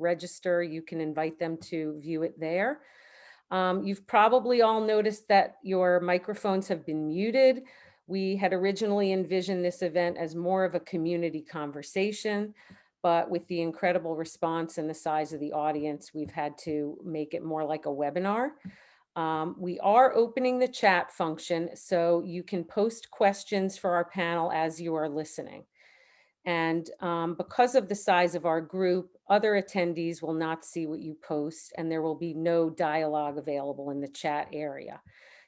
register, you can invite them to view it there. You've probably all noticed that your microphones have been muted. We had originally envisioned this event as more of a community conversation, but with the incredible response and the size of the audience, we've had to make it more like a webinar. We are opening the chat function so you can post questions for our panel as you are listening. And because of the size of our group, other attendees will not see what you post, and there will be no dialogue available in the chat area.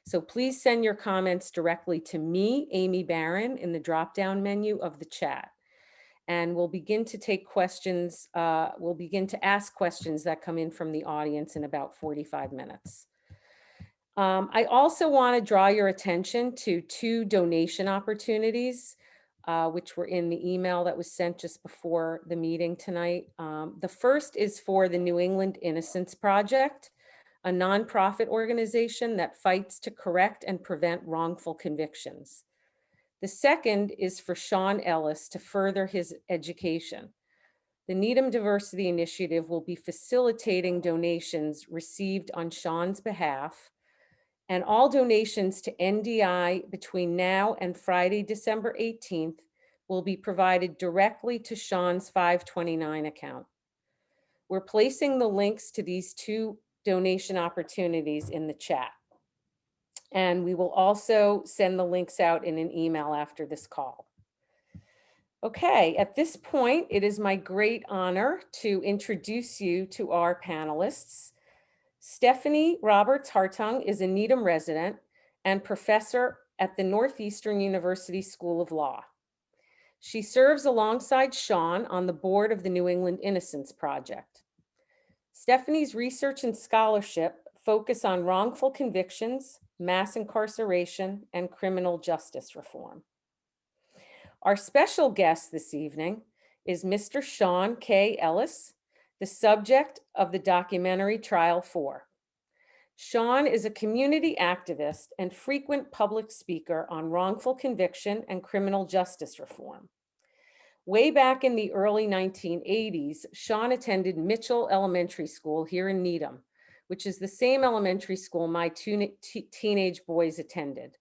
So please send your comments directly to me, Amy Barron, in the drop-down menu of the chat. And we'll begin to take questions, we'll begin to ask questions that come in from the audience in about 45 minutes. I also want to draw your attention to 2 donation opportunities, which were in the email that was sent just before the meeting tonight. The first is for the New England Innocence Project, a nonprofit organization that fights to correct and prevent wrongful convictions. The second is for Sean Ellis to further his education. The Needham Diversity Initiative will be facilitating donations received on Sean's behalf, and all donations to NDI between now and Friday, December 18th will be provided directly to Sean's 529 account. We're placing the links to these 2 donation opportunities in the chat. And we will also send the links out in an email after this call. Okay, at this point, it is my great honor to introduce you to our panelists. Stephanie Roberts Hartung is a Needham resident and professor at the Northeastern University School of Law. She serves alongside Sean on the board of the New England Innocence Project. Stephanie's research and scholarship focus on wrongful convictions, mass incarceration, and criminal justice reform. Our special guest this evening is Mr. Sean K. Ellis, the subject of the documentary Trial 4. Sean is a community activist and frequent public speaker on wrongful conviction and criminal justice reform. Way back in the early 1980s, Sean attended Mitchell Elementary School here in Needham, which is the same elementary school my 2 teenage boys attended.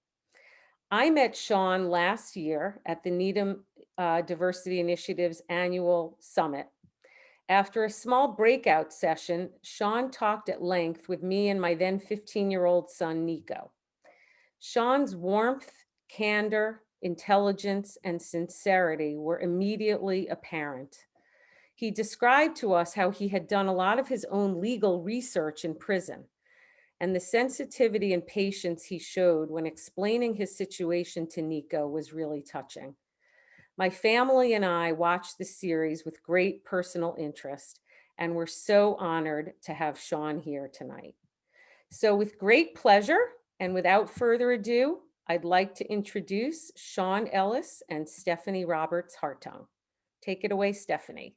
I met Sean last year at the Needham Diversity Initiative's annual summit. After a small breakout session, Sean talked at length with me and my then 15-year-old son, Nico. Sean's warmth, candor, intelligence, and sincerity were immediately apparent. He described to us how he had done a lot of his own legal research in prison, and the sensitivity and patience he showed when explaining his situation to Nico was really touching. My family and I watched the series with great personal interest, and we're so honored to have Sean here tonight. So with great pleasure and without further ado, I'd like to introduce Sean Ellis and Stephanie Roberts Hartung. Take it away, Stephanie.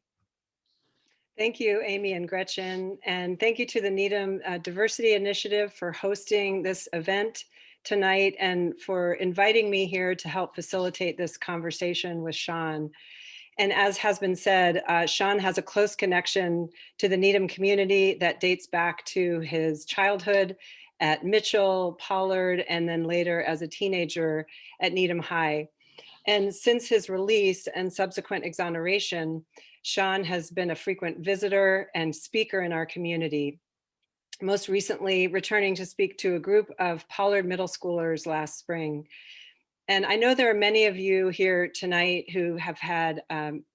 Thank you, Amy and Gretchen, and thank you to the Needham Diversity Initiative for hosting this event tonight and for inviting me here to help facilitate this conversation with Sean. And as has been said, Sean has a close connection to the Needham community that dates back to his childhood at Mitchell, Pollard, and then later as a teenager at Needham High. And since his release and subsequent exoneration, Sean has been a frequent visitor and speaker in our community, most recently returning to speak to a group of Pollard middle schoolers last spring. And I know there are many of you here tonight who have had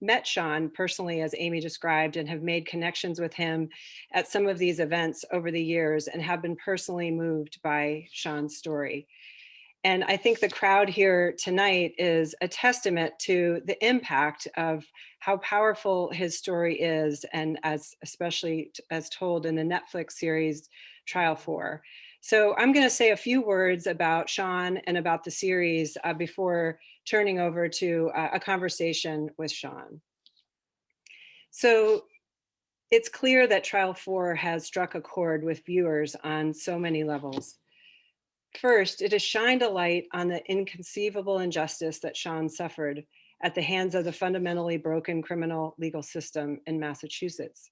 met Sean personally, as Amy described, and have made connections with him at some of these events over the years and have been personally moved by Sean's story. And I think the crowd here tonight is a testament to the impact of how powerful his story is, and especially as told in the Netflix series Trial 4. So I'm going to say a few words about Sean and about the series before turning over to a conversation with Sean. So it's clear that Trial 4 has struck a chord with viewers on so many levels. First, it has shined a light on the inconceivable injustice that Sean suffered at the hands of the fundamentally broken criminal legal system in Massachusetts.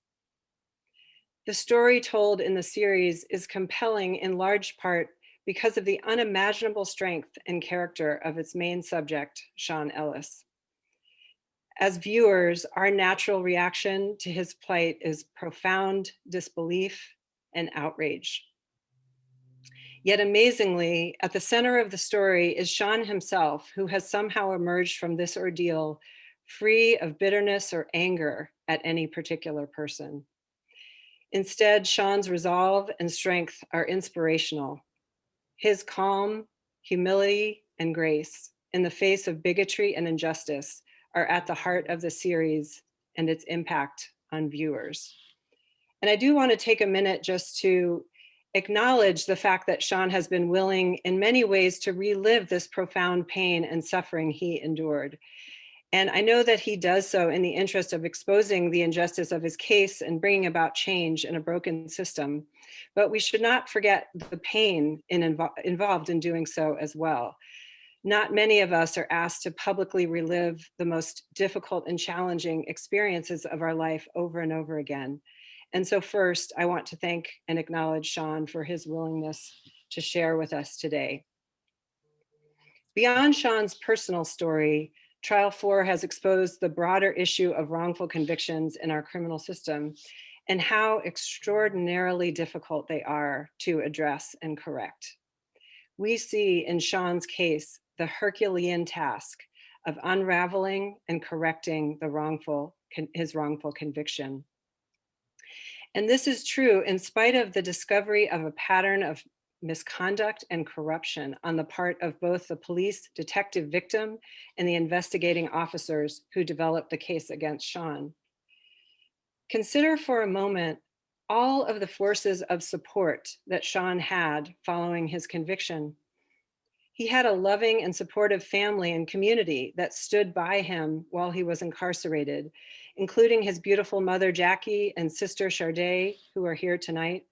The story told in the series is compelling in large part because of the unimaginable strength and character of its main subject, Sean Ellis. As viewers, our natural reaction to his plight is profound disbelief and outrage. Yet amazingly, at the center of the story is Sean himself, who has somehow emerged from this ordeal free of bitterness or anger at any particular person. Instead, Sean's resolve and strength are inspirational. His calm, humility, and grace in the face of bigotry and injustice are at the heart of the series and its impact on viewers. And I do want to take a minute just to acknowledge the fact that Sean has been willing in many ways to relive this profound pain and suffering he endured. And I know that he does so in the interest of exposing the injustice of his case and bringing about change in a broken system. But we should not forget the pain involved in doing so as well. Not many of us are asked to publicly relive the most difficult and challenging experiences of our life over and over again. And so first, I want to thank and acknowledge Sean for his willingness to share with us today. Beyond Sean's personal story, Trial 4 has exposed the broader issue of wrongful convictions in our criminal system and how extraordinarily difficult they are to address and correct. We see in Sean's case the Herculean task of unraveling and correcting his wrongful conviction. And this is true in spite of the discovery of a pattern of misconduct and corruption on the part of both the police detective victim and the investigating officers who developed the case against Sean. Consider for a moment all of the forces of support that Sean had following his conviction. He had a loving and supportive family and community that stood by him while he was incarcerated, including his beautiful mother, Jackie, and sister, Sharday, who are here tonight.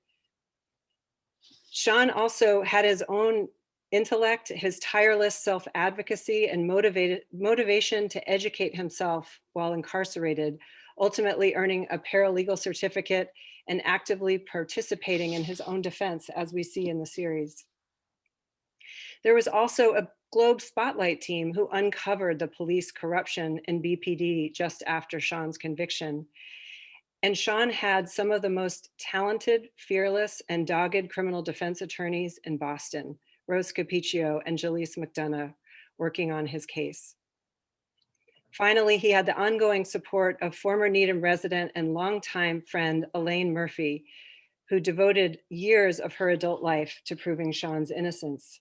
Sean also had his own intellect, his tireless self-advocacy, and motivation to educate himself while incarcerated, ultimately earning a paralegal certificate and actively participating in his own defense, as we see in the series. There was also a Globe Spotlight team who uncovered the police corruption in BPD just after Sean's conviction. And Sean had some of the most talented, fearless, and dogged criminal defense attorneys in Boston, Rose Capiccio and Jaleese McDonough, working on his case. Finally, he had the ongoing support of former Needham resident and longtime friend, Elaine Murphy, who devoted years of her adult life to proving Sean's innocence.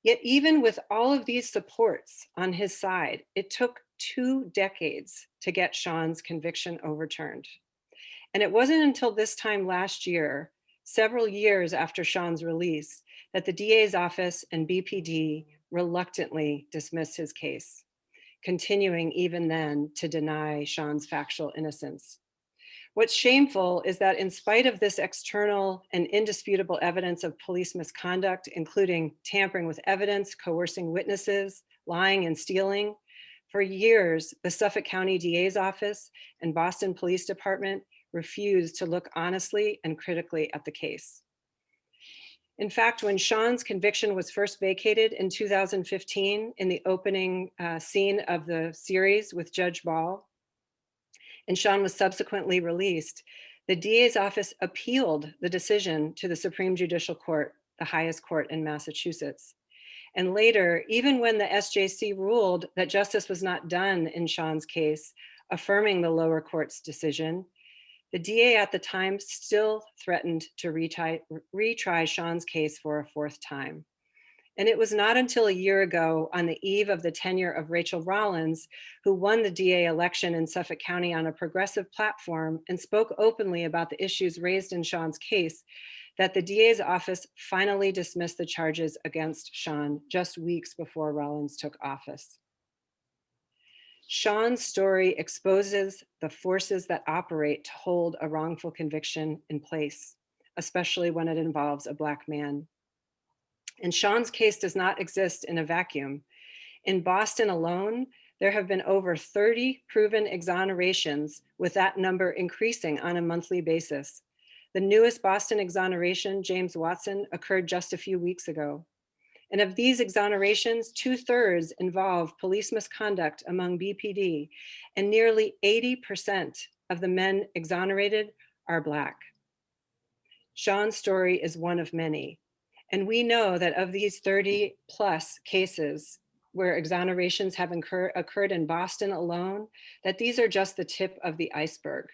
Yet even with all of these supports on his side, it took 2 decades to get Sean's conviction overturned. And it wasn't until this time last year, several years after Sean's release, that the DA's office and BPD reluctantly dismissed his case, continuing even then to deny Sean's factual innocence. What's shameful is that in spite of this external and indisputable evidence of police misconduct, including tampering with evidence, coercing witnesses, lying and stealing, for years, the Suffolk County DA's office and Boston Police Department refused to look honestly and critically at the case. In fact, when Sean's conviction was first vacated in 2015 in the opening scene of the series with Judge Ball, and Sean was subsequently released, the DA's office appealed the decision to the Supreme Judicial Court, the highest court in Massachusetts. And later, even when the SJC ruled that justice was not done in Sean's case, affirming the lower court's decision, the DA at the time still threatened to retry Sean's case for a 4th time. And it was not until a year ago, on the eve of the tenure of Rachel Rollins, who won the DA election in Suffolk County on a progressive platform and spoke openly about the issues raised in Sean's case, that the DA's office finally dismissed the charges against Sean just weeks before Rollins took office. Sean's story exposes the forces that operate to hold a wrongful conviction in place, especially when it involves a Black man. And Sean's case does not exist in a vacuum. In Boston alone, There have been over 30 proven exonerations, with that number increasing on a monthly basis. The newest Boston exoneration, James Watson, occurred just a few weeks ago. And of these exonerations, 2/3 involve police misconduct among BPD, and nearly 80% of the men exonerated are Black. Sean's story is one of many. And we know that of these 30 plus cases where exonerations have occurred in Boston alone, that these are just the tip of the iceberg.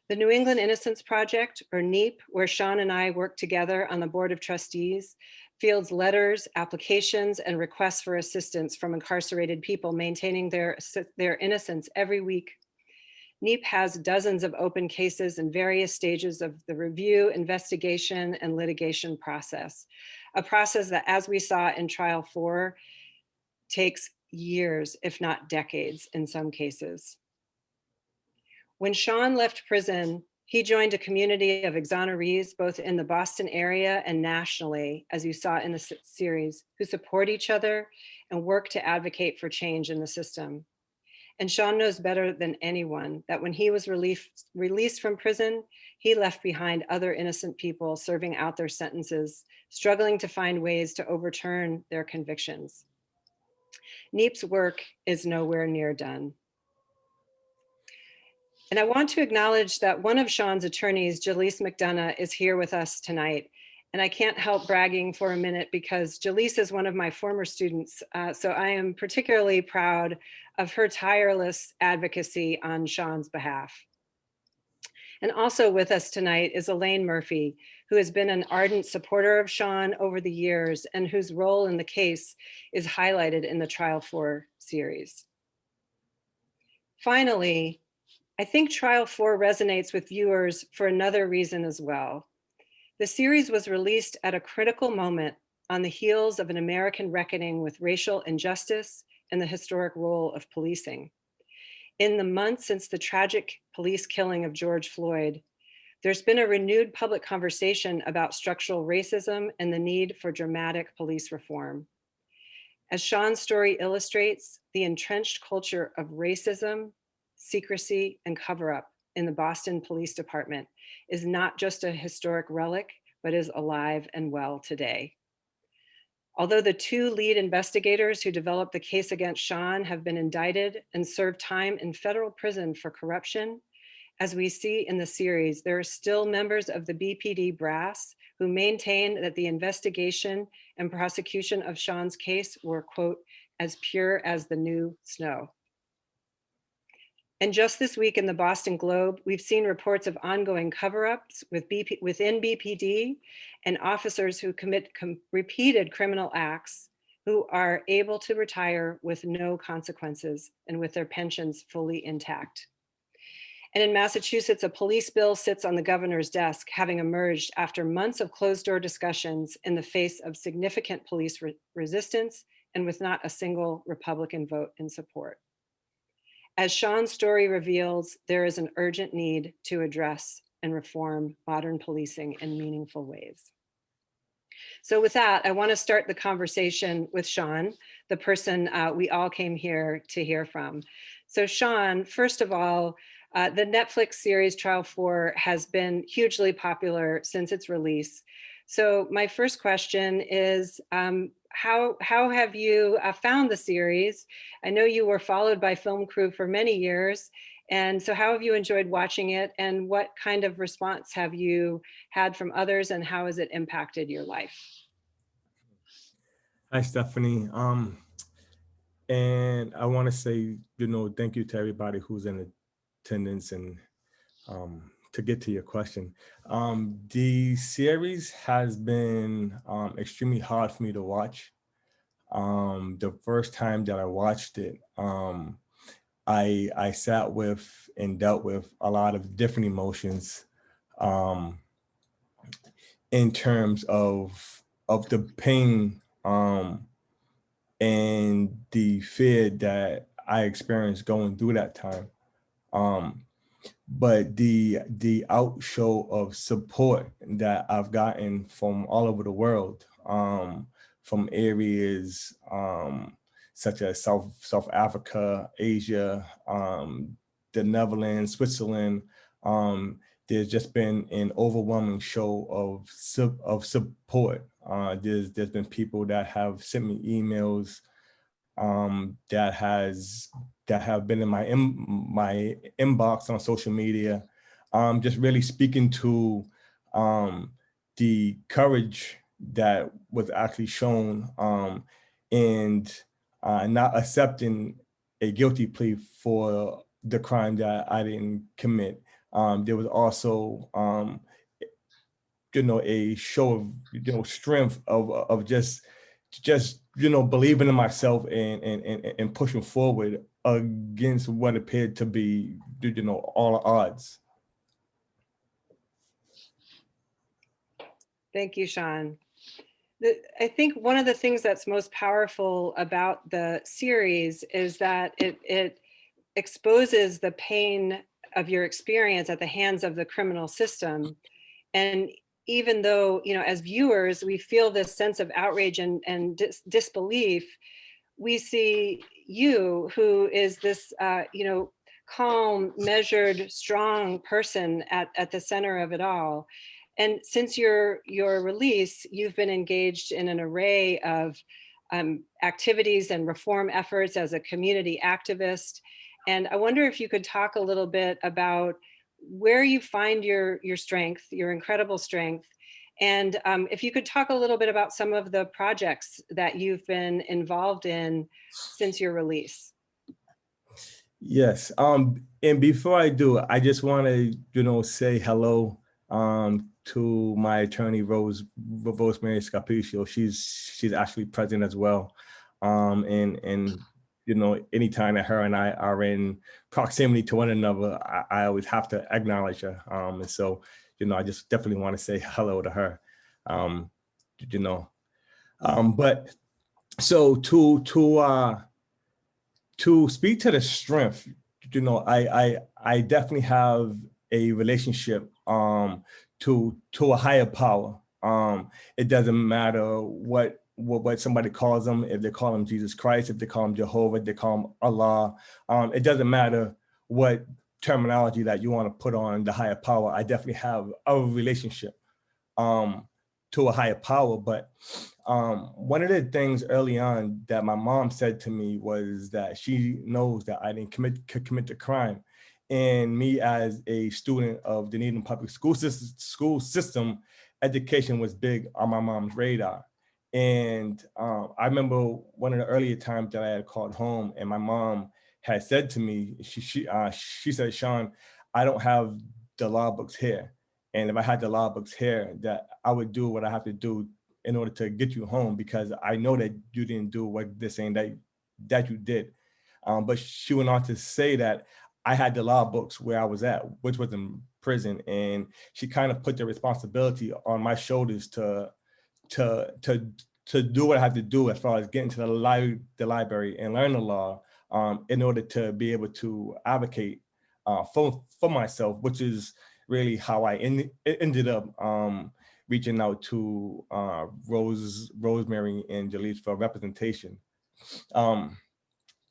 The New England Innocence Project, or NEAP, where Sean and I work together on the Board of Trustees, fields letters, applications, and requests for assistance from incarcerated people maintaining their innocence every week. NEAP has dozens of open cases in various stages of the review, investigation, and litigation process, a process that, as we saw in Trial 4, takes years, if not decades in some cases. When Sean left prison, he joined a community of exonerees, both in the Boston area and nationally, as you saw in the series, who support each other and work to advocate for change in the system. And Sean knows better than anyone that when he was released from prison, he left behind other innocent people serving out their sentences, struggling to find ways to overturn their convictions. NEAP's work is nowhere near done. And I want to acknowledge that one of Sean's attorneys, Jaleese McDonough, is here with us tonight. And I can't help bragging for a minute because Jaleese is one of my former students. So I am particularly proud of her tireless advocacy on Sean's behalf. And also with us tonight is Elaine Murphy, who has been an ardent supporter of Sean over the years and whose role in the case is highlighted in the Trial 4 series. Finally, I think Trial 4 resonates with viewers for another reason as well. The series was released at a critical moment on the heels of an American reckoning with racial injustice and the historic role of policing. In the months since the tragic police killing of George Floyd, there's been a renewed public conversation about structural racism and the need for dramatic police reform. As Sean's story illustrates, the entrenched culture of racism, secrecy, and cover-up in the Boston Police Department is not just a historic relic, but is alive and well today. Although the two lead investigators who developed the case against Sean have been indicted and served time in federal prison for corruption, as we see in the series, there are still members of the BPD brass who maintain that the investigation and prosecution of Sean's case were, quote, as pure as the new snow. And just this week in the Boston Globe, we've seen reports of ongoing cover-ups within BPD and officers who commit repeated criminal acts who are able to retire with no consequences and with their pensions fully intact. And in Massachusetts, a police bill sits on the governor's desk, having emerged after months of closed-door discussions in the face of significant police resistance and with not a single Republican vote in support. As Sean's story reveals, there is an urgent need to address and reform modern policing in meaningful ways. So with that, I want to start the conversation with Sean, the person we all came here to hear from. So Sean, first of all, the Netflix series Trial 4 has been hugely popular since its release. So my first question is, how have you found the series? I know you were followed by film crew for many years. And so how have you enjoyed watching it? And what kind of response have you had from others? And how has it impacted your life? Hi, Stephanie. And I want to say, thank you to everybody who's in attendance. And to get to your question, the series has been extremely hard for me to watch. The first time that I watched it, I sat with and dealt with a lot of different emotions in terms of the pain and the fear that I experienced going through that time. But the outshow of support that I've gotten from all over the world, from areas such as South Africa, Asia, the Netherlands, Switzerland. There's just been an overwhelming show of support. There's been people that have sent me emails that have been in my inbox on social media, just really speaking to the courage that was actually shown, and not accepting a guilty plea for the crime that I didn't commit. There was also, a show of, strength of just believing in myself and pushing forward against what appeared to be, all odds. Thank you, Sean. I think one of the things that's most powerful about the series is that it exposes the pain of your experience at the hands of the criminal system. And even though, as viewers, we feel this sense of outrage and disbelief, we see you, who is this, calm, measured, strong person at the center of it all. And since your release, you've been engaged in an array of activities and reform efforts as a community activist. And I wonder if you could talk a little bit about where you find your strength, your incredible strength. And if you could talk a little bit about some of the projects that you've been involved in since your release. Yes. And before I do, I just want to, say hello to my attorney, Rosemary Scapicio. She's actually present as well. And anytime that her and I are in proximity to one another, I always have to acknowledge her. And so, I just definitely want to say hello to her. But so to speak to the strength, I definitely have a relationship to a higher power. It doesn't matter what somebody calls them, if they call him Jesus Christ, if they call him Jehovah, if they call him Allah. It doesn't matter what terminology that you want to put on the higher power. I definitely have a relationship to a higher power. But one of the things early on that my mom said to me was that she knows that I didn't commit the crime. And me, as a student of the Needham public school system, education was big on my mom's radar. And I remember one of the earlier times that I had called home, and my mom had said to me, she said, "Sean, I don't have the law books here. And if I had the law books here, that I would do what I have to do in order to get you home, because I know that you didn't do what they're saying that you did." But she went on to say that I had the law books where I was at, which was in prison. And she kind of put the responsibility on my shoulders to do what I have to do as far as getting to the library and learn the law, in order to be able to advocate for myself, which is really how I ended up reaching out to Rosemary and Jalise for representation. And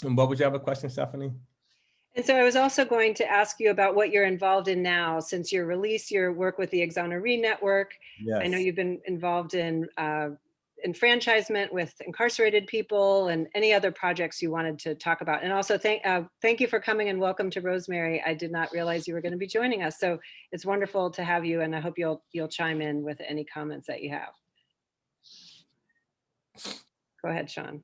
what would you have a question, Stephanie? And so I was also going to ask you about what you're involved in now since your release, your work with the Exoneree Network. Yes. I know you've been involved in enfranchisement with incarcerated people and any other projects you wanted to talk about. And also thank you for coming, and welcome to Rosemary. I did not realize you were going to be joining us. So it's wonderful to have you, and I hope you'll chime in with any comments that you have. Go ahead, Sean.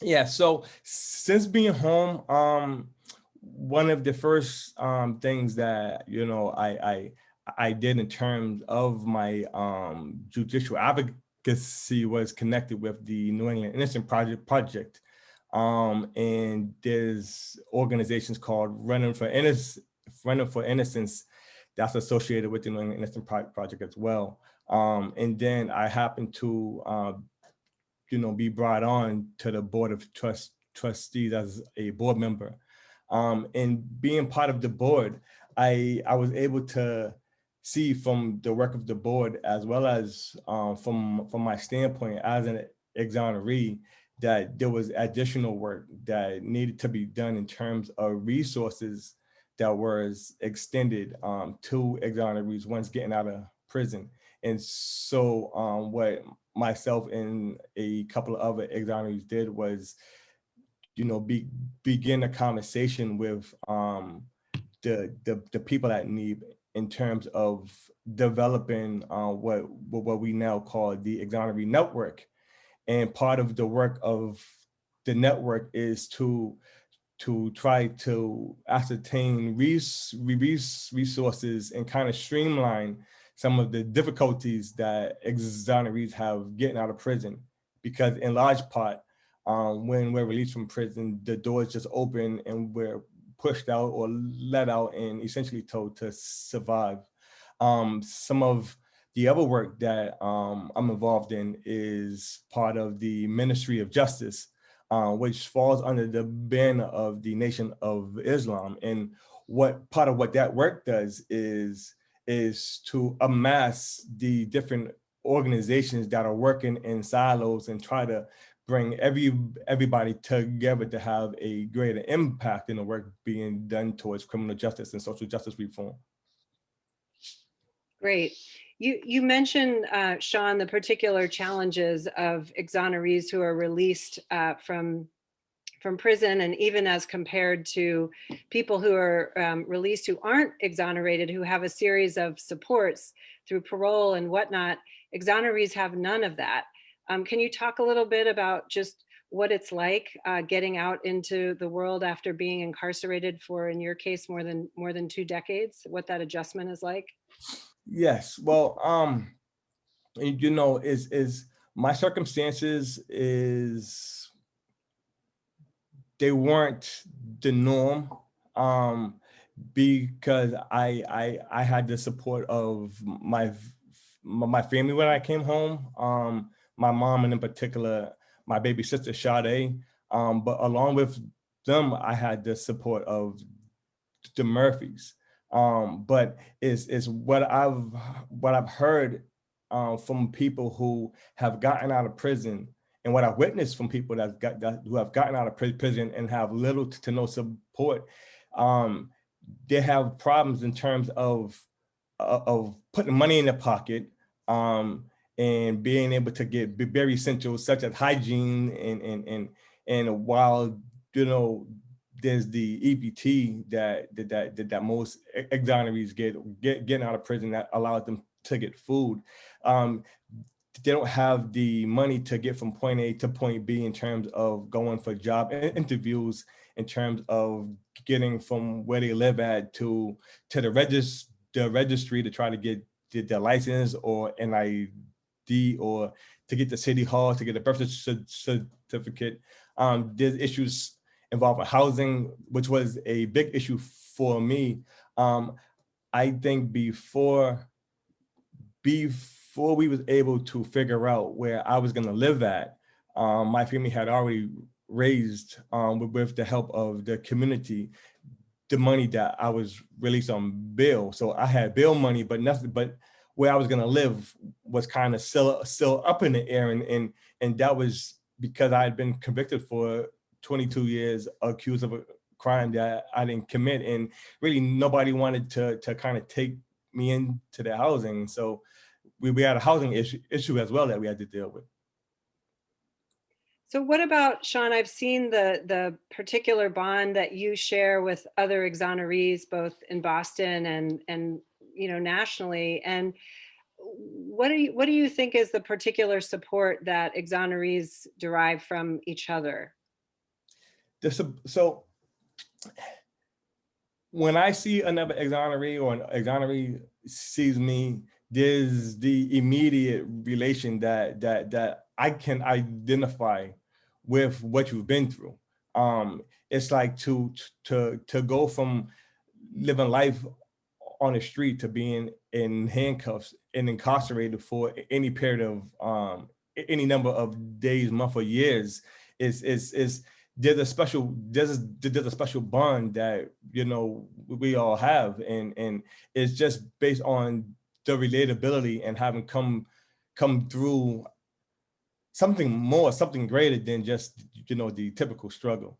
Yeah, so since being home, one of the first things that I did in terms of my judicial advocacy was connected with the New England Innocent Project. And there's organizations called Running for Innocence that's associated with the New England Innocent Project as well. And then I happened to be brought on to the board of trustees as a board member. And being part of the board, I was able to see from the work of the board, as well as from my standpoint as an exoneree, that there was additional work that needed to be done in terms of resources that was extended to exonerees once getting out of prison. And so what myself and a couple of other exonerees did was, begin a conversation with the people at NEEB in terms of developing what we now call the exoneree network. And part of the work of the network is to try to ascertain resources and kind of streamline some of the difficulties that exonerees have getting out of prison. Because in large part, when we're released from prison, the doors just open and we're pushed out or let out and essentially told to survive. Some of the other work that I'm involved in is part of the Ministry of Justice, which falls under the banner of the Nation of Islam. And part of what that work does is to amass the different organizations that are working in silos and try to bring everybody together to have a greater impact in the work being done towards criminal justice and social justice reform. Great. You mentioned, Sean, the particular challenges of exonerees who are released from prison, and even as compared to people who are released who aren't exonerated, who have a series of supports through parole and whatnot. Exonerees have none of that. Can you talk a little bit about just what it's like getting out into the world after being incarcerated for, in your case, more than 2 decades, what that adjustment is like? Yes, well, is my circumstances is they weren't the norm, because I had the support of my family when I came home. My mom, and in particular, my baby sister Sade. But along with them, I had the support of the Murphys. But it's what I've heard from people who have gotten out of prison, and what I've witnessed from people who have gotten out of prison and have little to no support. They have problems in terms of putting money in their pocket, and being able to get very essentials such as hygiene, and while there's the EBT that most exonerees getting out of prison that allows them to get food. They don't have the money to get from point A to point B in terms of going for job interviews, in terms of getting from where they live at to the registry to try to get the license or an ID, or to get to City Hall to get a birth certificate. There's issues involving housing, which was a big issue for me. I think before we was able to figure out where I was going to live at, my family had already raised, with the help of the community, the money that I was released on bail. So I had bail money, but nothing. But where I was going to live was kind of still up in the air, and that was because I had been convicted for 22 years, accused of a crime that I didn't commit, and really nobody wanted to kind of take me into their housing. So we had a housing issue as well that we had to deal with. So what about, Sean, I've seen the particular bond that you share with other exonerees, both in Boston and nationally. And what do you think is the particular support that exonerees derive from each other? So when I see another exoneree, or an exoneree sees me, there's the immediate relation that I can identify with what you've been through. It's like to go from living life on the street to being in handcuffs and incarcerated for any period of any number of days, months, or years. There's a special bond that we all have, and it's just based on the relatability and having come through something more, something greater than just, the typical struggle.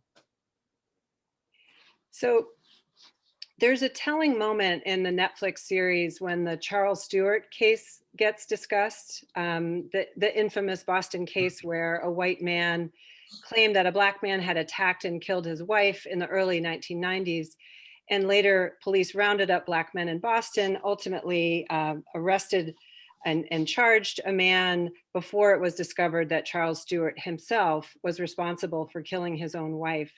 So there's a telling moment in the Netflix series when the Charles Stewart case gets discussed, the infamous Boston case where a white man claimed that a Black man had attacked and killed his wife in the early 1990s. And later, police rounded up Black men in Boston, ultimately arrested and charged a man before it was discovered that Charles Stewart himself was responsible for killing his own wife.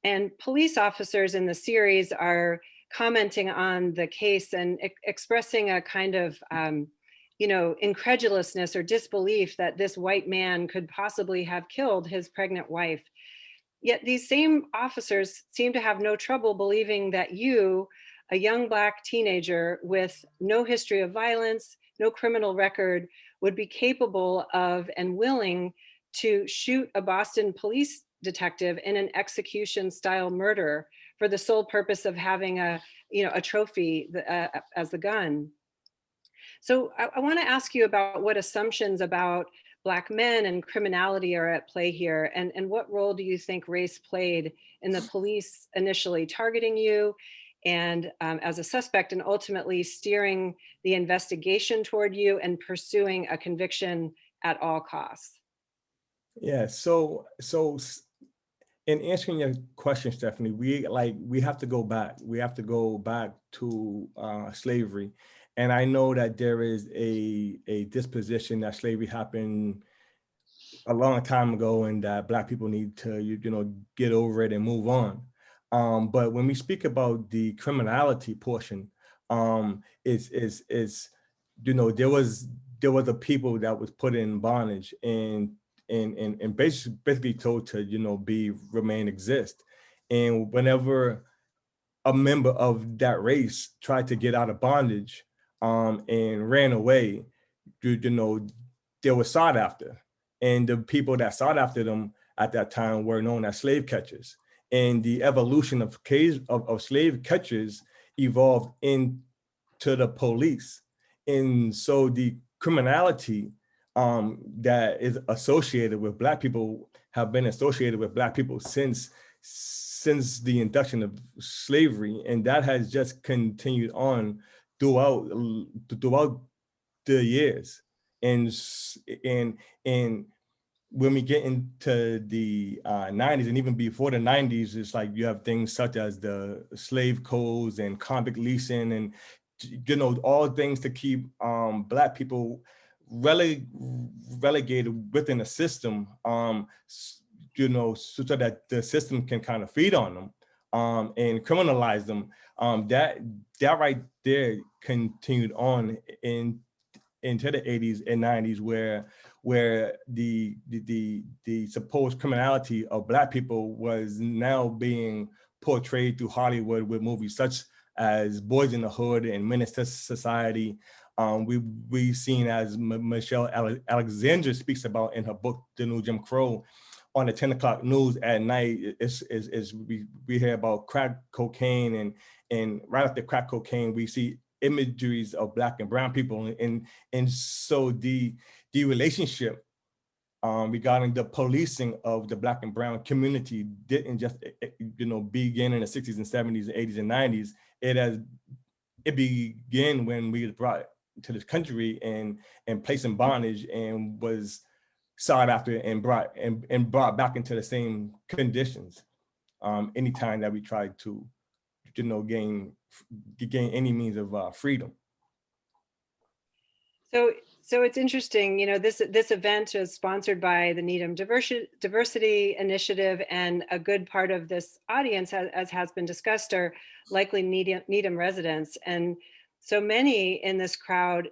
And police officers in the series are commenting on the case and expressing a kind of, incredulousness or disbelief that this white man could possibly have killed his pregnant wife. Yet these same officers seem to have no trouble believing that you, a young Black teenager with no history of violence, no criminal record, would be capable of and willing to shoot a Boston police detective in an execution style murder for the sole purpose of having a trophy as the gun. So I want to ask you about what assumptions about Black men and criminality are at play here, and what role do you think race played in the police initially targeting you and as a suspect, and ultimately steering the investigation toward you and pursuing a conviction at all costs? Yeah, so in answering your question, Stephanie, we have to go back. We have to go back to slavery. And I know that there is a disposition that slavery happened a long time ago and that Black people need to, get over it and move on. But when we speak about the criminality portion, it's there was a people that was put in bondage and basically told to remain exist. And whenever a member of that race tried to get out of bondage and ran away, they were sought after, and the people that sought after them at that time were known as slave catchers. And the evolution of slave catchers evolved into the police, and so the criminality that is associated with Black people have been associated with Black people since the induction of slavery, and that has just continued on throughout the years. And when we get into the 90s, and even before the 90s, it's like you have things such as the slave codes and convict leasing, and all things to keep Black people relegated within the system, so that the system can kind of feed on them and criminalize them. That right there continued on into the 80s and 90s, where the supposed criminality of Black people was now being portrayed through Hollywood with movies such as Boys in the Hood and Menace to Society. We've seen, as Michelle Alexander speaks about in her book, The New Jim Crow, on the 10 o'clock news at night, we hear about crack cocaine, and right after crack cocaine, we see imageries of Black and brown people. And so the relationship regarding the policing of the Black and brown community didn't just, begin in the 60s and 70s, 80s and 90s. It began when we were brought to this country and placed in bondage and was sought after and brought back into the same conditions anytime that we tried to gain any means of freedom. So it's interesting, this event is sponsored by the Needham Diversity Initiative, and a good part of this audience, as has been discussed, are likely Needham residents. And so many in this crowd,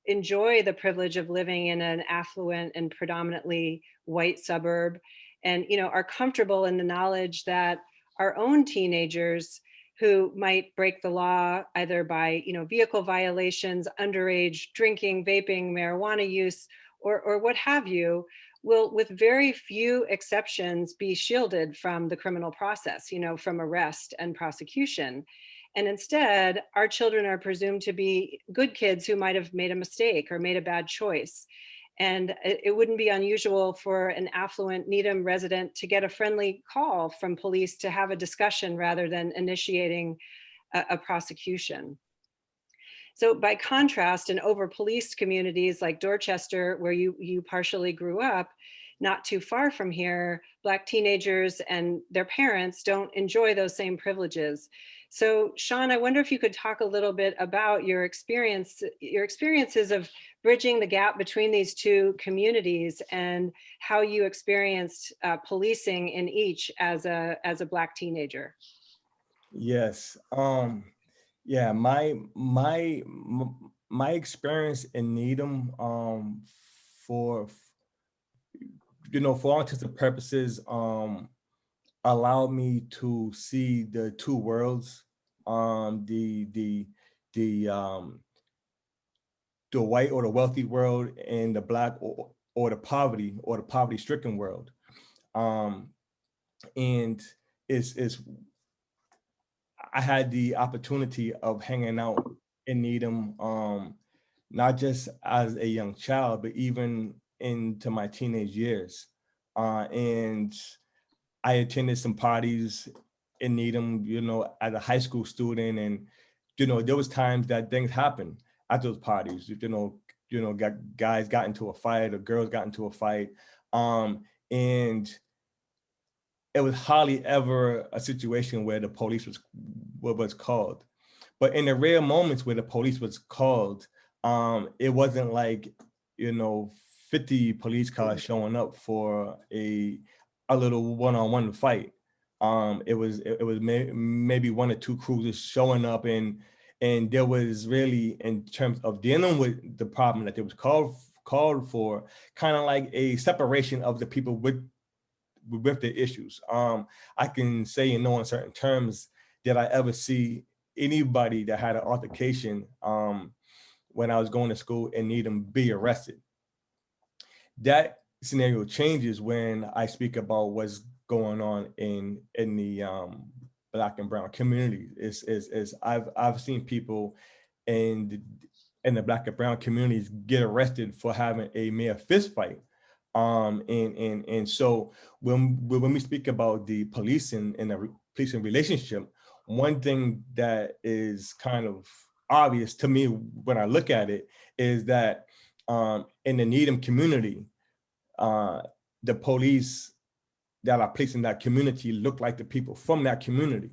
enjoy the privilege of living in an affluent and predominantly white suburb, and are comfortable in the knowledge that our own teenagers who might break the law either by vehicle violations, underage drinking, vaping, marijuana use, or what have you, will, with very few exceptions, be shielded from the criminal process, from arrest and prosecution. And instead, our children are presumed to be good kids who might have made a mistake or made a bad choice. And it wouldn't be unusual for an affluent Needham resident to get a friendly call from police to have a discussion rather than initiating a prosecution. So by contrast, in over-policed communities like Dorchester, where you partially grew up, not too far from here, Black teenagers and their parents don't enjoy those same privileges. So Sean, I wonder if you could talk a little bit about your experiences of bridging the gap between these two communities and how you experienced policing in each as a Black teenager. Yes. Yeah, my experience in Needham, for for all intents and purposes, allowed me to see the two worlds, the the white or the wealthy world, and the Black or the poverty stricken world. And it's I had the opportunity of hanging out in Needham, not just as a young child, but even into my teenage years. And I attended some parties in Needham, as a high school student, and there was times that things happened at those parties. Guys got into a fight or girls got into a fight, and it was hardly ever a situation where the police was called. But in the rare moments where the police was called, it wasn't like 50 police cars showing up for a little one-on-one fight. It was maybe one or two cruisers showing up, and there was really, in terms of dealing with the problem that they was called for, kind of like a separation of the people with the issues. I can say in no uncertain terms did I ever see anybody that had an altercation when I was going to school in Needham be arrested. That scenario changes when I speak about what's going on in the Black and brown community. Is I've seen people in the Black and brown communities get arrested for having a mere fist fight. And so when we speak about the policing and the policing relationship, one thing that is kind of obvious to me when I look at it is that in the Needham community, the police that are placed in that community look like the people from that community.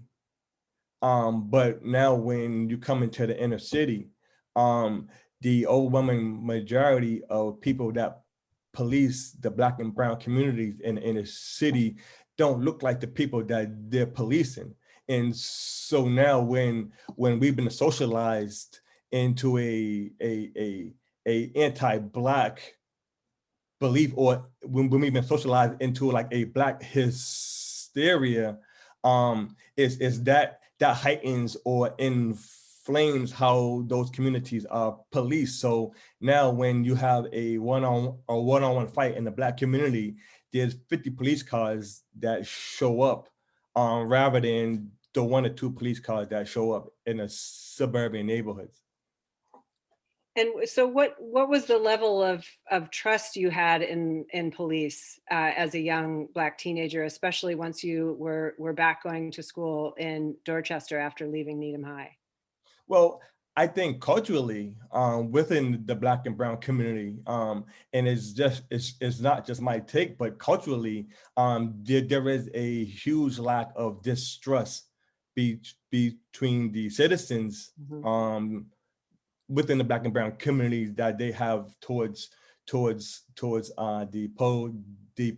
But now when you come into the inner city, the overwhelming majority of people that police the Black and brown communities in the inner city don't look like the people that they're policing. And so now when we've been socialized into a anti-Black belief, or when we've been socialized into like a Black hysteria, is that heightens or inflames how those communities are policed. So now when you have a one-on-one fight in the Black community, there's 50 police cars that show up, rather than the one or two police cars that show up in the suburban neighborhoods. And so what was the level of trust you had in police as a young Black teenager, especially once you were back going to school in Dorchester after leaving Needham High? Well, I think culturally, within the Black and brown community, and it's not just my take, but culturally, there is a huge lack of distrust between the citizens, within the Black and brown communities, that they have towards the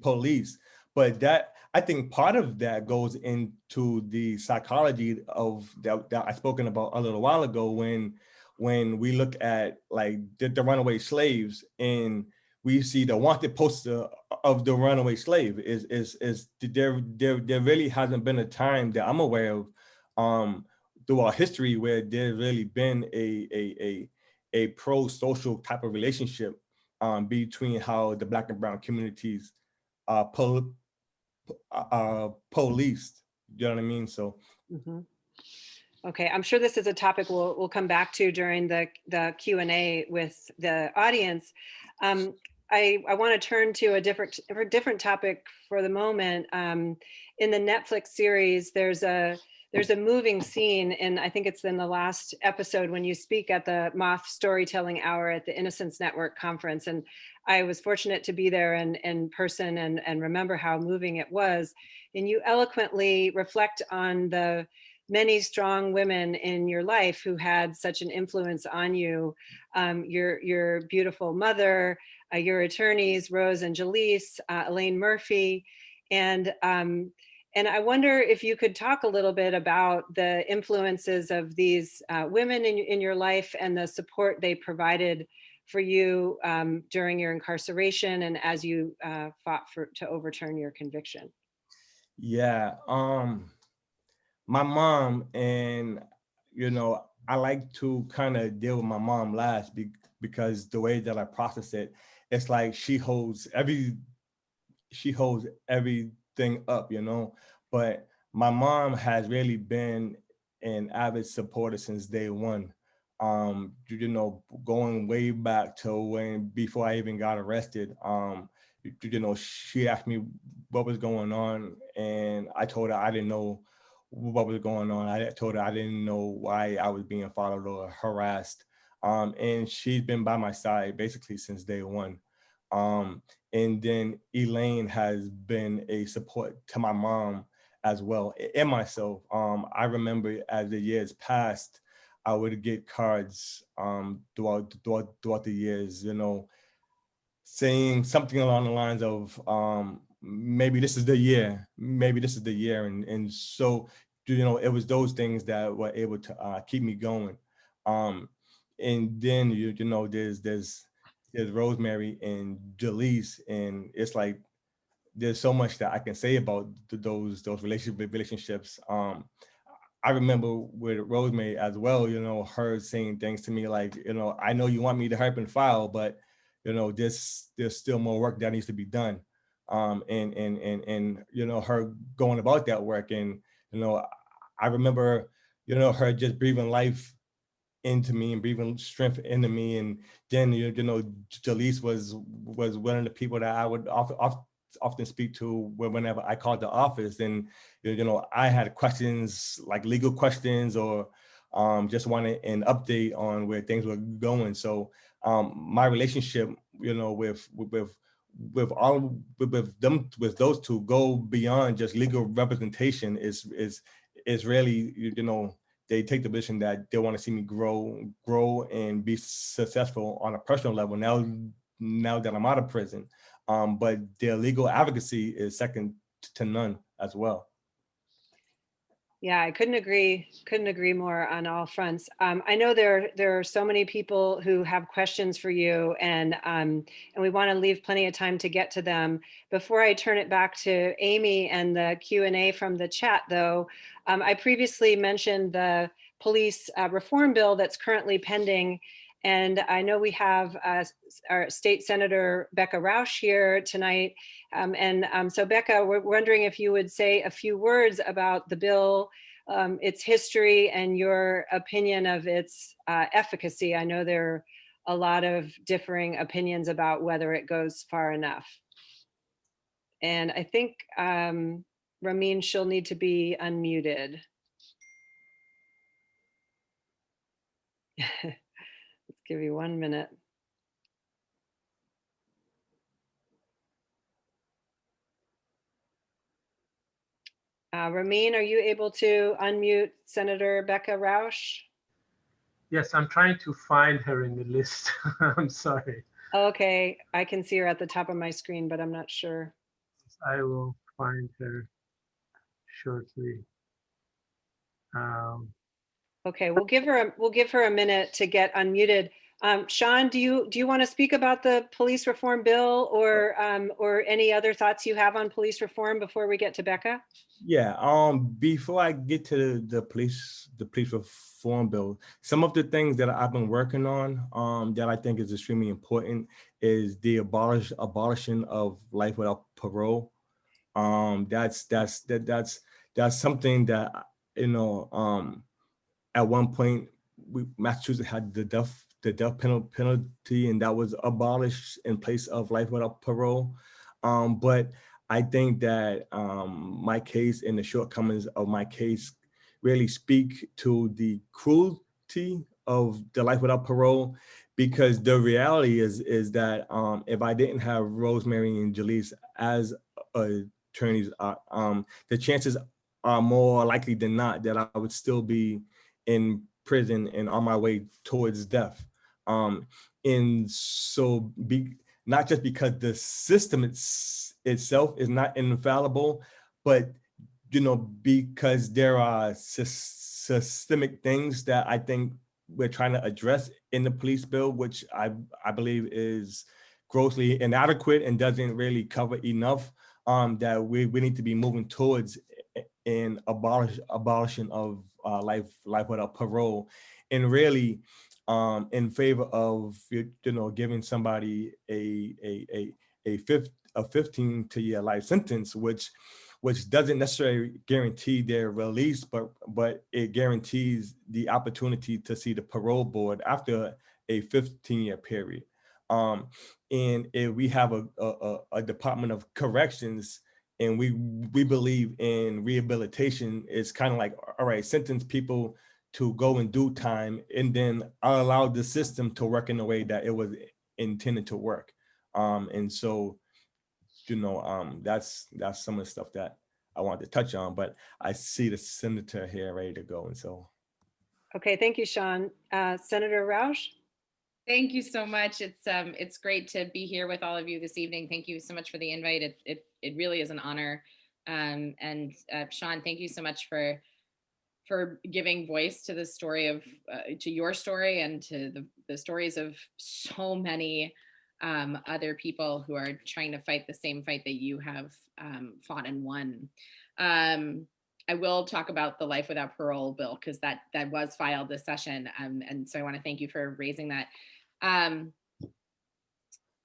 police. But that, I think part of that goes into the psychology of that I spoken about a little while ago, when we look at like the runaway slaves, and we see the wanted poster of the runaway slave. Is there really hasn't been a time that I'm aware of through our history where there's really been a pro-social type of relationship between how the Black and brown communities are policed. You know what I mean? So. Okay, I'm sure this is a topic we'll come back to during the Q&A with the audience. I want to turn to a different topic for the moment. In the Netflix series, there's a moving scene, and I think it's in the last episode when you speak at the Moth Storytelling Hour at the Innocence Network conference. And I was fortunate to be there in person and remember how moving it was. And you eloquently reflect on the many strong women in your life who had such an influence on you. Your beautiful mother, your attorneys, Rose and Jaleese, Elaine Murphy, and I wonder if you could talk a little bit about the influences of these women in your life and the support they provided for you during your incarceration and as you fought to overturn your conviction. Yeah, my mom, and I like to kind of deal with my mom last because the way that I process it, it's like she holds everything up, but my mom has really been an avid supporter since day one. Going way back to before I even got arrested. She asked me what was going on, and I told her I didn't know what was going on. I told her I didn't know why I was being followed or harassed. And she's been by my side basically since day one. And then Elaine has been a support to my mom as well and myself. I remember as the years passed, I would get cards throughout the years, saying something along the lines of maybe this is the year, and so it was those things that were able to keep me going. And then there's Rosemary and Jaleese, and it's like there's so much that I can say about those relationships. I remember with Rosemary as well, her saying things to me like, I know you want me to hurry up and file, but there's still more work that needs to be done. And her going about that work, and I remember her just breathing life into me and breathing strength into me. And then Jaleese was one of the people that I would often speak to whenever I called the office, and I had questions like legal questions or just wanted an update on where things were going. So my relationship with those two go beyond just legal representation is really they take the position that they want to see me grow and be successful on a personal level now that I'm out of prison. But their legal advocacy is second to none as well. Yeah, I couldn't agree more on all fronts. I know there are so many people who have questions for you, and we want to leave plenty of time to get to them. Before I turn it back to Amy and the Q&A from the chat, though, I previously mentioned the police reform bill that's currently pending. And I know we have our State Senator Becca Rausch here tonight. So Becca, we're wondering if you would say a few words about the bill, its history, and your opinion of its efficacy. I know there are a lot of differing opinions about whether it goes far enough. And I think, Ramin, she'll need to be unmuted. Let's give you 1 minute. Ramin, are you able to unmute Senator Becca Rausch? Yes, I'm trying to find her in the list. I'm sorry. Okay, I can see her at the top of my screen, but I'm not sure. I will find her shortly. Okay, we'll give her a minute to get unmuted. Sean, do you want to speak about the police reform bill or any other thoughts you have on police reform before we get to Becca? Yeah. Before I get to the police reform bill, some of the things that I've been working on that I think is extremely important is the abolishing of life without parole. That's something that at one point Massachusetts had the the death penalty, and that was abolished in place of life without parole. But I think that my case and the shortcomings of my case really speak to the cruelty of the life without parole, because the reality is that if I didn't have Rosemary and Ellis as attorneys, the chances are more likely than not that I would still be in prison and on my way towards death. And so not just because the system itself is not infallible, but because there are systemic things that I think we're trying to address in the police bill, which I believe is grossly inadequate and doesn't really cover enough, that we need to be moving towards in abolishing of life without parole, and really in favor of giving somebody a 15 to year life sentence, which doesn't necessarily guarantee their release, but it guarantees the opportunity to see the parole board after a 15-year period. And if we have a Department of Corrections and we believe in rehabilitation, it's kind of like, all right, sentence people to go and do time, and then I'll allow the system to work in the way that it was intended to work. And so, that's some of the stuff that I wanted to touch on, but I see the senator here ready to go. And so. Okay, thank you, Sean. Senator Roush? Thank you so much. It's great to be here with all of you this evening. Thank you so much for the invite. It really is an honor. And Sean, thank you so much for giving voice to the story of to your story and to the stories of so many other people who are trying to fight the same fight that you have fought and won. I will talk about the life without parole bill, because that was filed this session, and so I want to thank you for raising that. I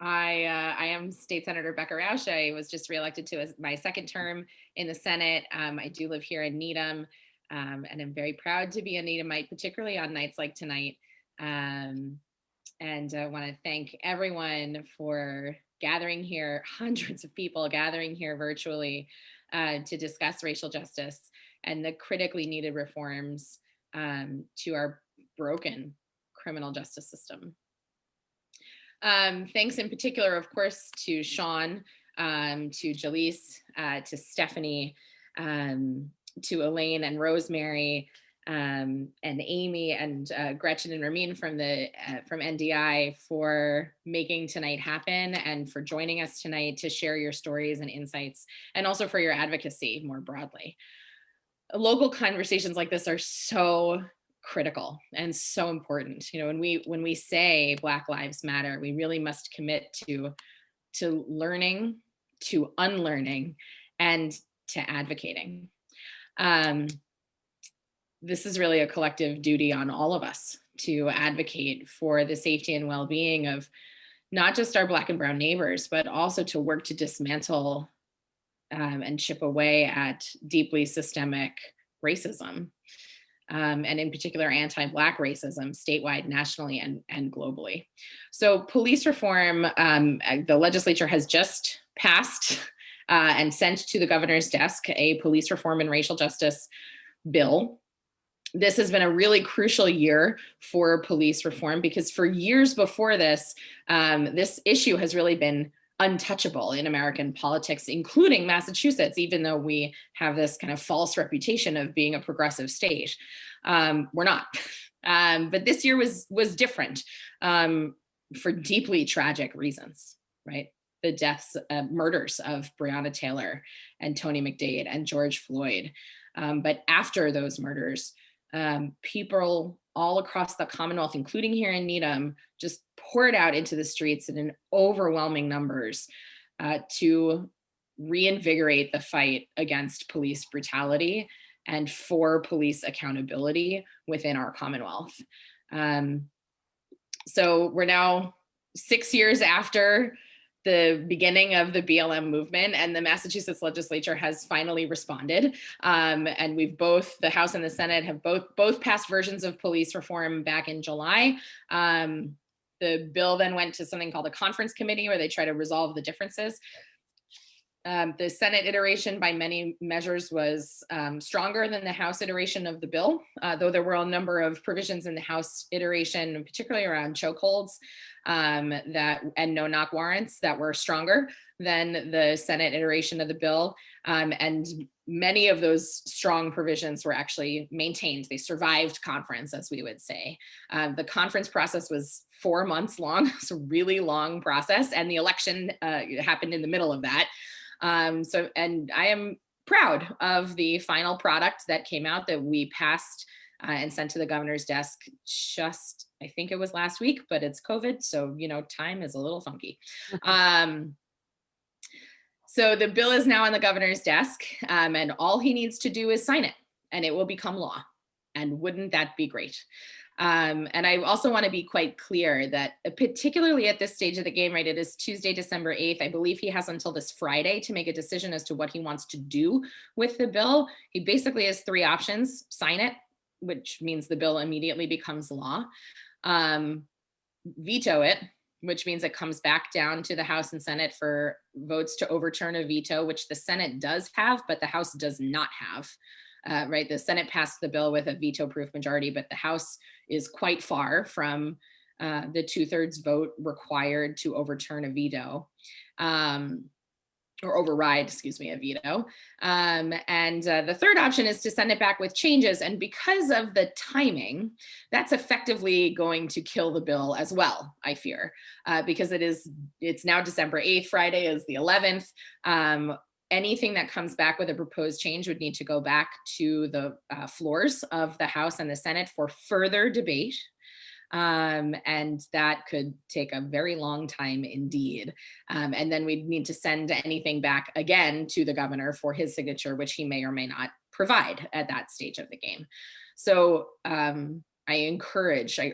am State Senator Becca Roush. I was just reelected to my second term in the Senate. I do live here in Needham, and I'm very proud to be a Needhamite, particularly on nights like tonight. And I want to thank everyone for gathering here, hundreds of people gathering here virtually to discuss racial justice and the critically needed reforms to our broken criminal justice system. Thanks in particular, of course, to Sean, to Ellis, to Stephanie, to Elaine and Rosemary, and Amy and Gretchen and Ramin from NDI for making tonight happen, and for joining us tonight to share your stories and insights, and also for your advocacy more broadly. Local conversations like this are so critical and so important. When we say Black Lives Matter, we really must commit to learning, to unlearning, and to advocating. This is really a collective duty on all of us to advocate for the safety and well-being of not just our Black and Brown neighbors, but also to work to dismantle and chip away at deeply systemic racism, and in particular anti-Black racism statewide, nationally, and globally. So police reform, the legislature has just passed and sent to the governor's desk a police reform and racial justice bill. This has been a really crucial year for police reform, because for years before this, this issue has really been untouchable in American politics, including Massachusetts, even though we have this kind of false reputation of being a progressive state. We're not. But this year was different for deeply tragic reasons, right? The deaths, murders of Breonna Taylor and Tony McDade and George Floyd. But after those murders, people all across the Commonwealth, including here in Needham, just poured out into the streets in overwhelming numbers to reinvigorate the fight against police brutality and for police accountability within our Commonwealth. So we're now 6 years after the beginning of the BLM movement, and the Massachusetts legislature has finally responded. And the House and the Senate have both passed versions of police reform back in July. The bill then went to something called a conference committee where they try to resolve the differences. The Senate iteration by many measures was stronger than the House iteration of the bill, though there were a number of provisions in the House iteration, particularly around chokeholds and no-knock warrants, that were stronger than the Senate iteration of the bill. And many of those strong provisions were actually maintained. They survived conference, as we would say. The conference process was 4 months long. It's a really long process, and the election happened in the middle of that. And I am proud of the final product that came out that we passed and sent to the governor's desk just, I think it was last week, but it's COVID. So, time is a little funky. So the bill is now on the governor's desk, and all he needs to do is sign it, and it will become law. And wouldn't that be great? And I also want to be quite clear that particularly at this stage of the game, right, it is Tuesday, December 8th. I believe he has until this Friday to make a decision as to what he wants to do with the bill. He basically has 3 options: sign it, which means the bill immediately becomes law; veto it, which means it comes back down to the House and Senate for votes to overturn a veto, which the Senate does have, but the House does not have. Right, the Senate passed the bill with a veto-proof majority, but the House is quite far from the 2/3 vote required to overturn a veto, or override, a veto. And the third option is to send it back with changes. And because of the timing, that's effectively going to kill the bill as well, I fear, because it's now December 8th, Friday is the 11th. Anything that comes back with a proposed change would need to go back to the floors of the House and the Senate for further debate. And that could take a very long time indeed. And then we'd need to send anything back again to the governor for his signature, which he may or may not provide at that stage of the game. So I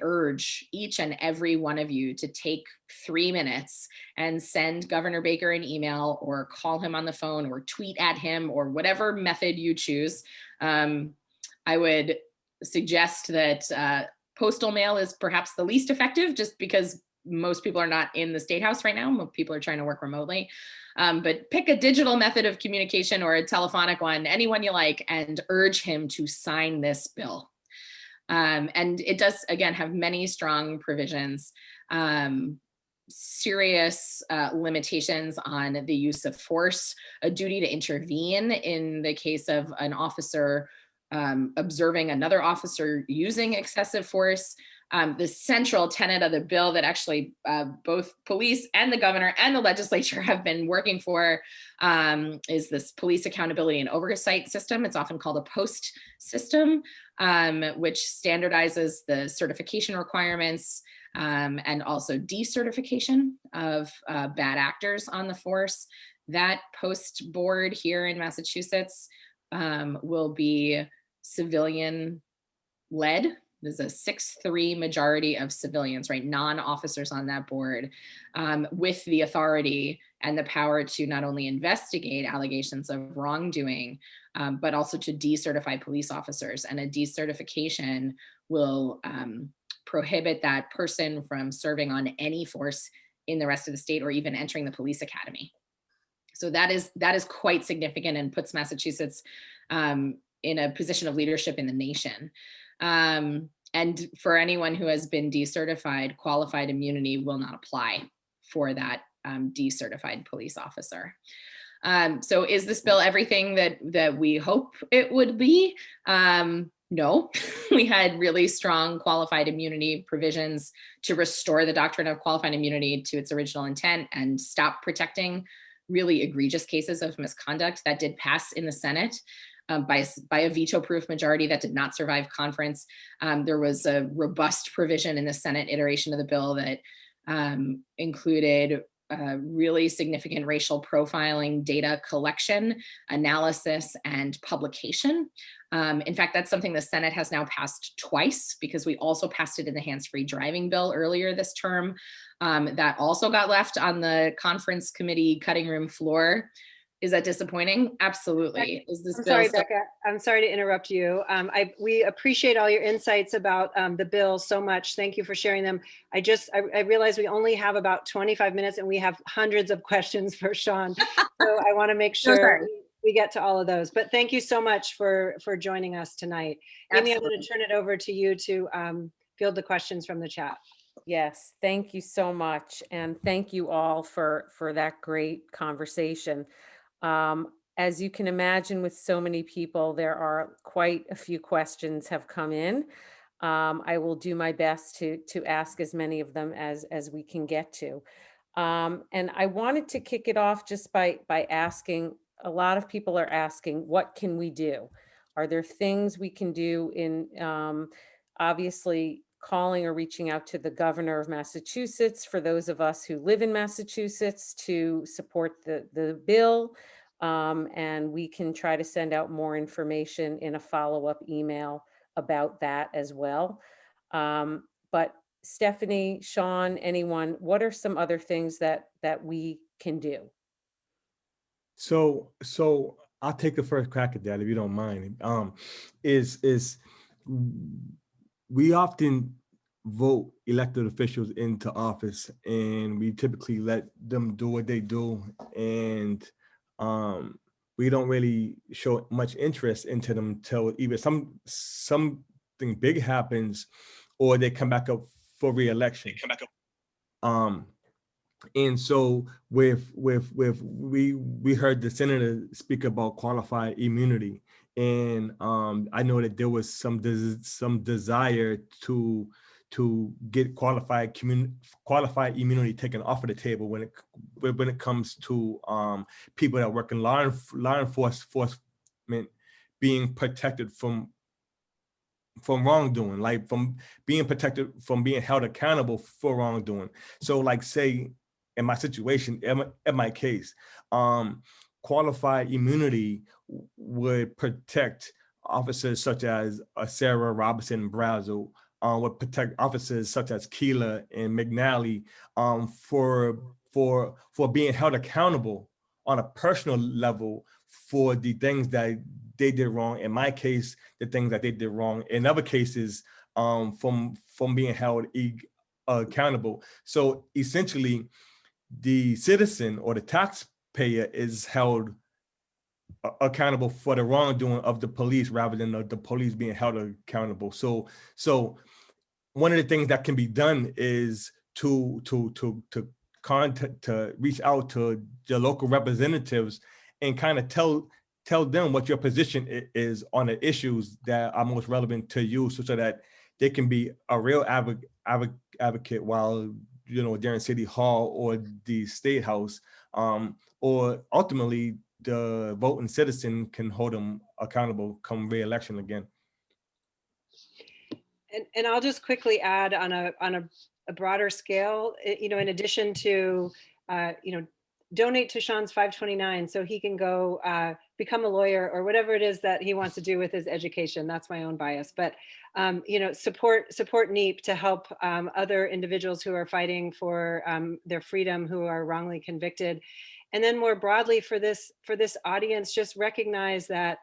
urge each and every one of you to take 3 minutes and send Governor Baker an email, or call him on the phone, or tweet at him, or whatever method you choose. I would suggest that postal mail is perhaps the least effective, just because most people are not in the State House right now. Most people are trying to work remotely. But pick a digital method of communication or a telephonic one, anyone you like, and urge him to sign this bill. And it does, again, have many strong provisions, serious limitations on the use of force, a duty to intervene in the case of an officer observing another officer using excessive force. The central tenet of the bill that actually both police and the governor and the legislature have been working for is this police accountability and oversight system. It's often called a POST system, which standardizes the certification requirements and also decertification of bad actors on the force. That POST board here in Massachusetts will be civilian led. There's a 6-3 majority of civilians, right? Non-officers on that board, with the authority and the power to not only investigate allegations of wrongdoing, but also to decertify police officers. And a decertification will prohibit that person from serving on any force in the rest of the state, or even entering the police academy. So that is quite significant, and puts Massachusetts in a position of leadership in the nation. And for anyone who has been decertified, qualified immunity will not apply for that decertified police officer. So is this bill everything that we hope it would be? No, we had really strong qualified immunity provisions to restore the doctrine of qualified immunity to its original intent and stop protecting really egregious cases of misconduct. That did pass in the Senate. By a veto-proof majority that did not survive conference. There was a robust provision in the Senate iteration of the bill that included really significant racial profiling data collection, analysis, and publication. In fact, that's something the Senate has now passed twice, because we also passed it in the hands-free driving bill earlier this term. That also got left on the conference committee cutting room floor. Is that disappointing? Absolutely. Is this I'm bill sorry, still- Becca. I'm sorry to interrupt you. We appreciate all your insights about the bill so much. Thank you for sharing them. I realize we only have about 25 minutes and we have hundreds of questions for Sean. So I want to make sure we get to all of those. But thank you so much for joining us tonight. Amy, I'm going to turn it over to you to field the questions from the chat. Yes, thank you so much. And thank you all for that great conversation. As you can imagine, with so many people, there are quite a few questions have come in. I will do my best to ask as many of them as we can get to. And I wanted to kick it off just by asking, a lot of people are asking, what can we do? Are there things we can do in, obviously, calling or reaching out to the governor of Massachusetts for those of us who live in Massachusetts to support the bill. And we can try to send out more information in a follow-up email about that as well. But Stephanie, Sean, anyone, what are some other things that we can do? So I'll take the first crack at that if you don't mind. Is we often vote elected officials into office, and we typically let them do what they do, and we don't really show much interest into them until either something big happens or they come back up for re-election. And so we heard the senator speak about qualified immunity, and I know that there was some desire to get qualified immunity taken off of the table when it comes to people that work in law enforcement being protected from wrongdoing, like from being protected from being held accountable for wrongdoing. So, like, say in my situation, in my case, qualified immunity would protect officers such as Sarah Robinson Brazel, would protect officers such as Keela and McNally for being held accountable on a personal level for the things that they did wrong. In my case, the things that they did wrong. In other cases, from being held accountable. So essentially, the citizen or the taxpayer is held accountable for the wrongdoing of the police rather than the police being held accountable. So one of the things that can be done is to reach out to the local representatives and kind of tell them what your position is on the issues that are most relevant to you, so that they can be a real advocate while they're in City Hall or the State House, or ultimately the voting citizen can hold them accountable come re-election again. And I'll just quickly add on a broader scale, in addition to, donate to Sean's 529 so he can go become a lawyer or whatever it is that he wants to do with his education. That's my own bias, but support NEEP to help other individuals who are fighting for their freedom, who are wrongly convicted. And then more broadly for this audience, just recognize that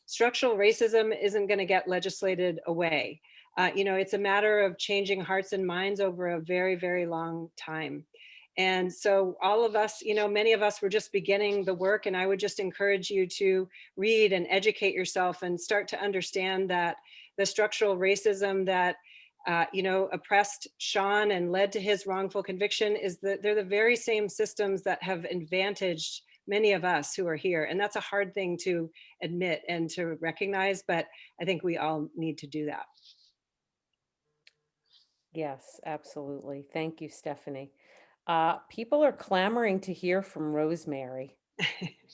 structural racism isn't going to get legislated away. It's a matter of changing hearts and minds over a very, very long time. And so all of us, many of us were just beginning the work, and I would just encourage you to read and educate yourself and start to understand that the structural racism that, oppressed Sean and led to his wrongful conviction they're the very same systems that have advantaged many of us who are here. And that's a hard thing to admit and to recognize, but I think we all need to do that. Yes, absolutely. Thank you, Stephanie. People are clamoring to hear from Rosemary.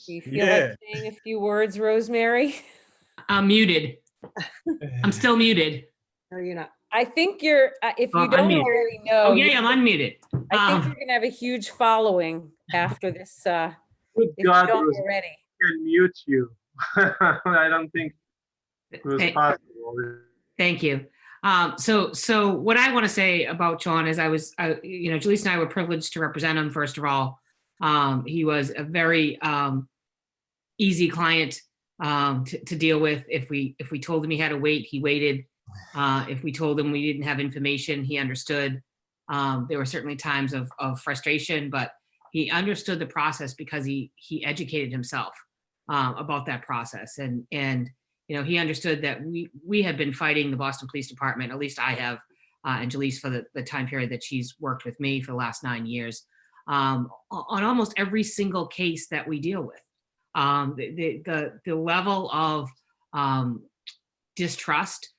Do you feel like saying a few words, Rosemary? I'm muted. I'm still muted. No, you're not. I think you're, if you don't unmuted. already know. Oh, yeah, I'm unmuted. I think you're gonna have a huge following after this, Good if you God, don't Rosemary, already. I can mute you. I don't think it was possible. Thank you. So what I want to say about Sean is Jaleesa and I were privileged to represent him, first of all. He was a very easy client to deal with. If we told him he had to wait, he waited. If we told him we didn't have information, he understood. There were certainly times of frustration, but he understood the process because he educated himself about that process. And he understood that we had been fighting the Boston Police Department, at least I have, and Jaleesa for the time period that she's worked with me for the last 9 years, on almost every single case that we deal with. The level of distrust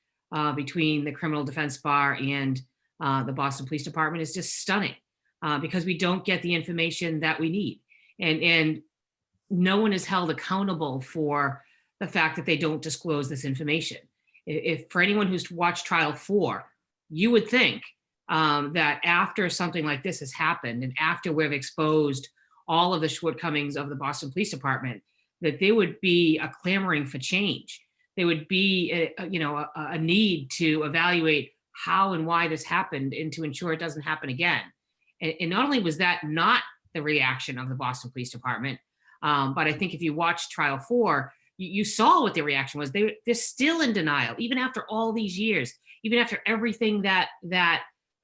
between the criminal defense bar and the Boston Police Department is just stunning, because we don't get the information that we need. And no one is held accountable for the fact that they don't disclose this information. If for anyone who's watched trial 4, you would think that after something like this has happened and after we've exposed all of the shortcomings of the Boston Police Department, that there would be a clamoring for change. There would be a need to evaluate how and why this happened and to ensure it doesn't happen again. And not only was that not the reaction of the Boston Police Department, but I think if you watch trial 4, you saw what their reaction was. They're still in denial, even after all these years, even after everything that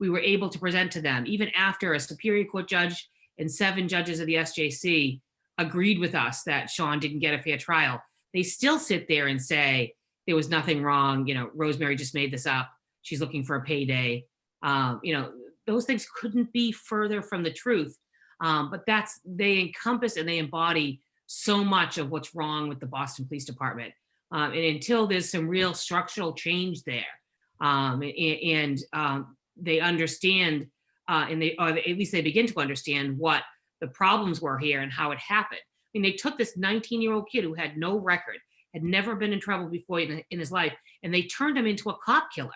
we were able to present to them, even after a Superior Court judge and 7 judges of the SJC agreed with us that Sean didn't get a fair trial. They still sit there and say there was nothing wrong. Rosemary just made this up. She's looking for a payday. Those things couldn't be further from the truth. But they encompass and they embody so much of what's wrong with the Boston Police Department. And until there's some real structural change there, they understand, or at least they begin to understand what the problems were here and how it happened. I mean, they took this 19-year-old kid who had no record, had never been in trouble before in his life, and they turned him into a cop killer.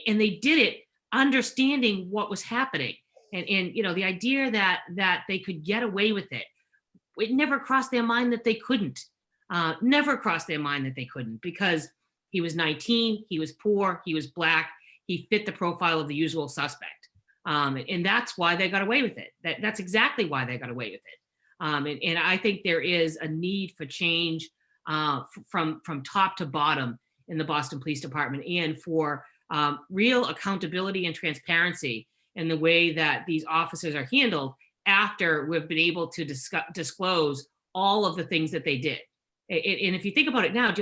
And they did it understanding what was happening. And the idea that they could get away with it, it never crossed their mind that they couldn't. Never crossed their mind that they couldn't, because he was 19, he was poor, he was Black, he fit the profile of the usual suspect. And that's why they got away with it. That's exactly why they got away with it. And I think there is a need for change from top to bottom in the Boston Police Department, and for real accountability and transparency in the way that these officers are handled after we've been able to disclose all of the things that they did. And if you think about it now,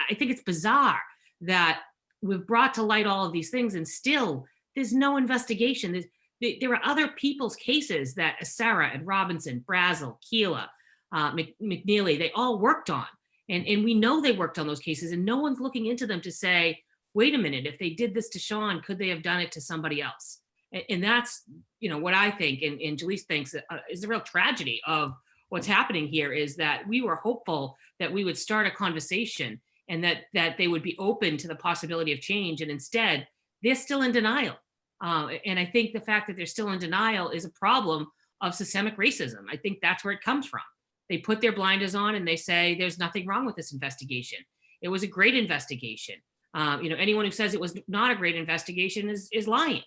I think it's bizarre that we've brought to light all of these things and still there's no investigation. There are other people's cases that Sarah and Robinson, Brazel, Keela, McNeely, they all worked on. And we know they worked on those cases, and no one's looking into them to say, wait a minute, if they did this to Sean, could they have done it to somebody else? And that's, what I think, and Jaleesa thinks is the real tragedy of what's happening here, is that we were hopeful that we would start a conversation and that they would be open to the possibility of change. And instead, they're still in denial. And I think the fact that they're still in denial is a problem of systemic racism. I think that's where it comes from. They put their blinders on and they say, there's nothing wrong with this investigation. It was a great investigation. Anyone who says it was not a great investigation is lying.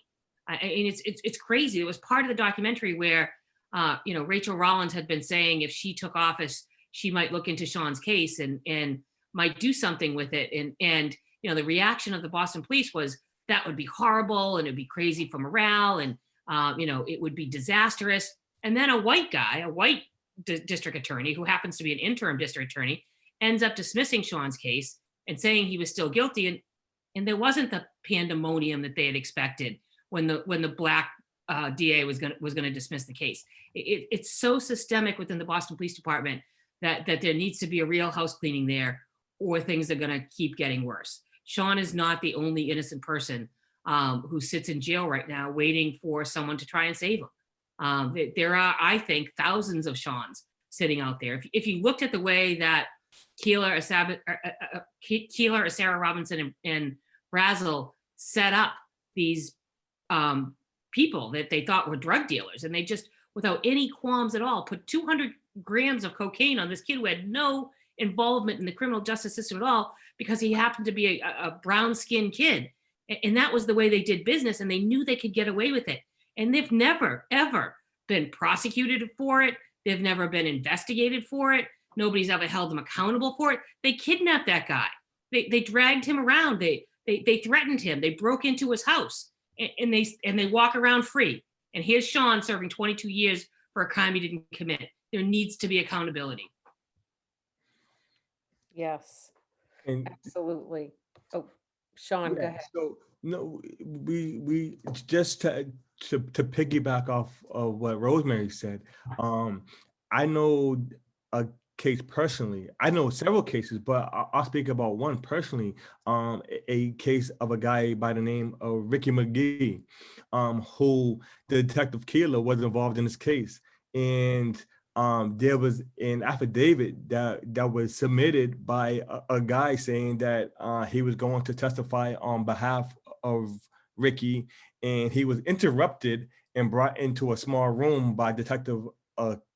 And it's crazy. It was part of the documentary where, Rachel Rollins had been saying if she took office, she might look into Sean's case and might do something with it. And the reaction of the Boston police was that would be horrible and it'd be crazy for morale and, it would be disastrous. And then a white guy, a white district attorney who happens to be an interim district attorney, ends up dismissing Sean's case and saying he was still guilty. And there wasn't the pandemonium that they had expected when the Black DA was going to dismiss the case. It's so systemic within the Boston Police Department that there needs to be a real house cleaning there, or things are going to keep getting worse. Sean is not the only innocent person who sits in jail right now waiting for someone to try and save him. There are, I think, thousands of Seans sitting out there. If you looked at the way that Keeler, Sarah Robinson, and Brazel set up these people that they thought were drug dealers, and they just, without any qualms at all, put 200 grams of cocaine on this kid who had no involvement in the criminal justice system at all, because he happened to be a brown-skinned kid. And that was the way they did business, and they knew they could get away with it. And they've never, ever been prosecuted for it. They've never been investigated for it. Nobody's ever held them accountable for it. They kidnapped that guy. They dragged him around. They threatened him. They broke into his house, and they walk around free. And here's Sean serving 22 years for a crime he didn't commit. There needs to be accountability. Yes, And absolutely. Oh, Sean, go yeah, ahead. so no, we just to piggyback off of what Rosemary said. I know a case personally. I know several cases, but I'll speak about one personally. A case of a guy by the name of Ricky McGee, who the detective killer was involved in this case, and there was an affidavit that was submitted by a guy saying that he was going to testify on behalf of Ricky, and he was interrupted and brought into a small room by Detective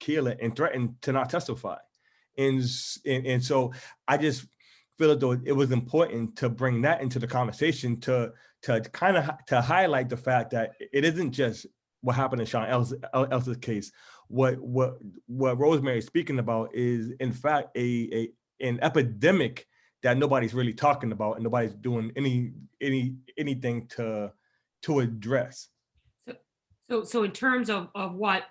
Keeler and threatened to not testify. And so I just feel as though it was important to bring that into the conversation to kind of to highlight the fact that it isn't just what happened in Sean Ellis's case. What Rosemary is speaking about is in fact an epidemic that nobody's really talking about and nobody's doing anything to address. So in terms of what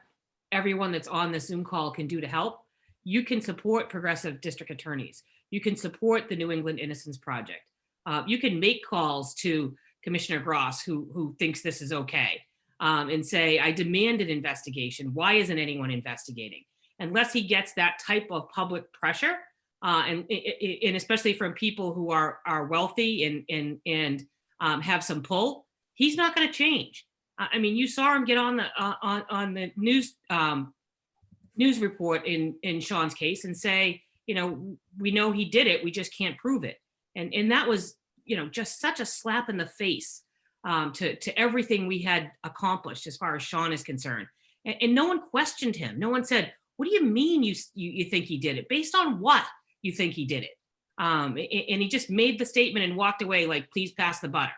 everyone that's on the Zoom call can do to help, you can support progressive district attorneys. You can support the New England Innocence Project. You can make calls to Commissioner Gross, who thinks this is okay, and say, I demand an investigation. Why isn't anyone investigating? Unless he gets that type of public pressure, and especially from people who are wealthy and have some pull, he's not going to change. I mean, you saw him get on the news report in Sean's case and say, we know he did it, we just can't prove it. And that was, just such a slap in the face to everything we had accomplished as far as Sean is concerned. And no one questioned him. No one said, what do you mean you think he did it? Based on what you think he did it? And he just made the statement and walked away like, please pass the butter.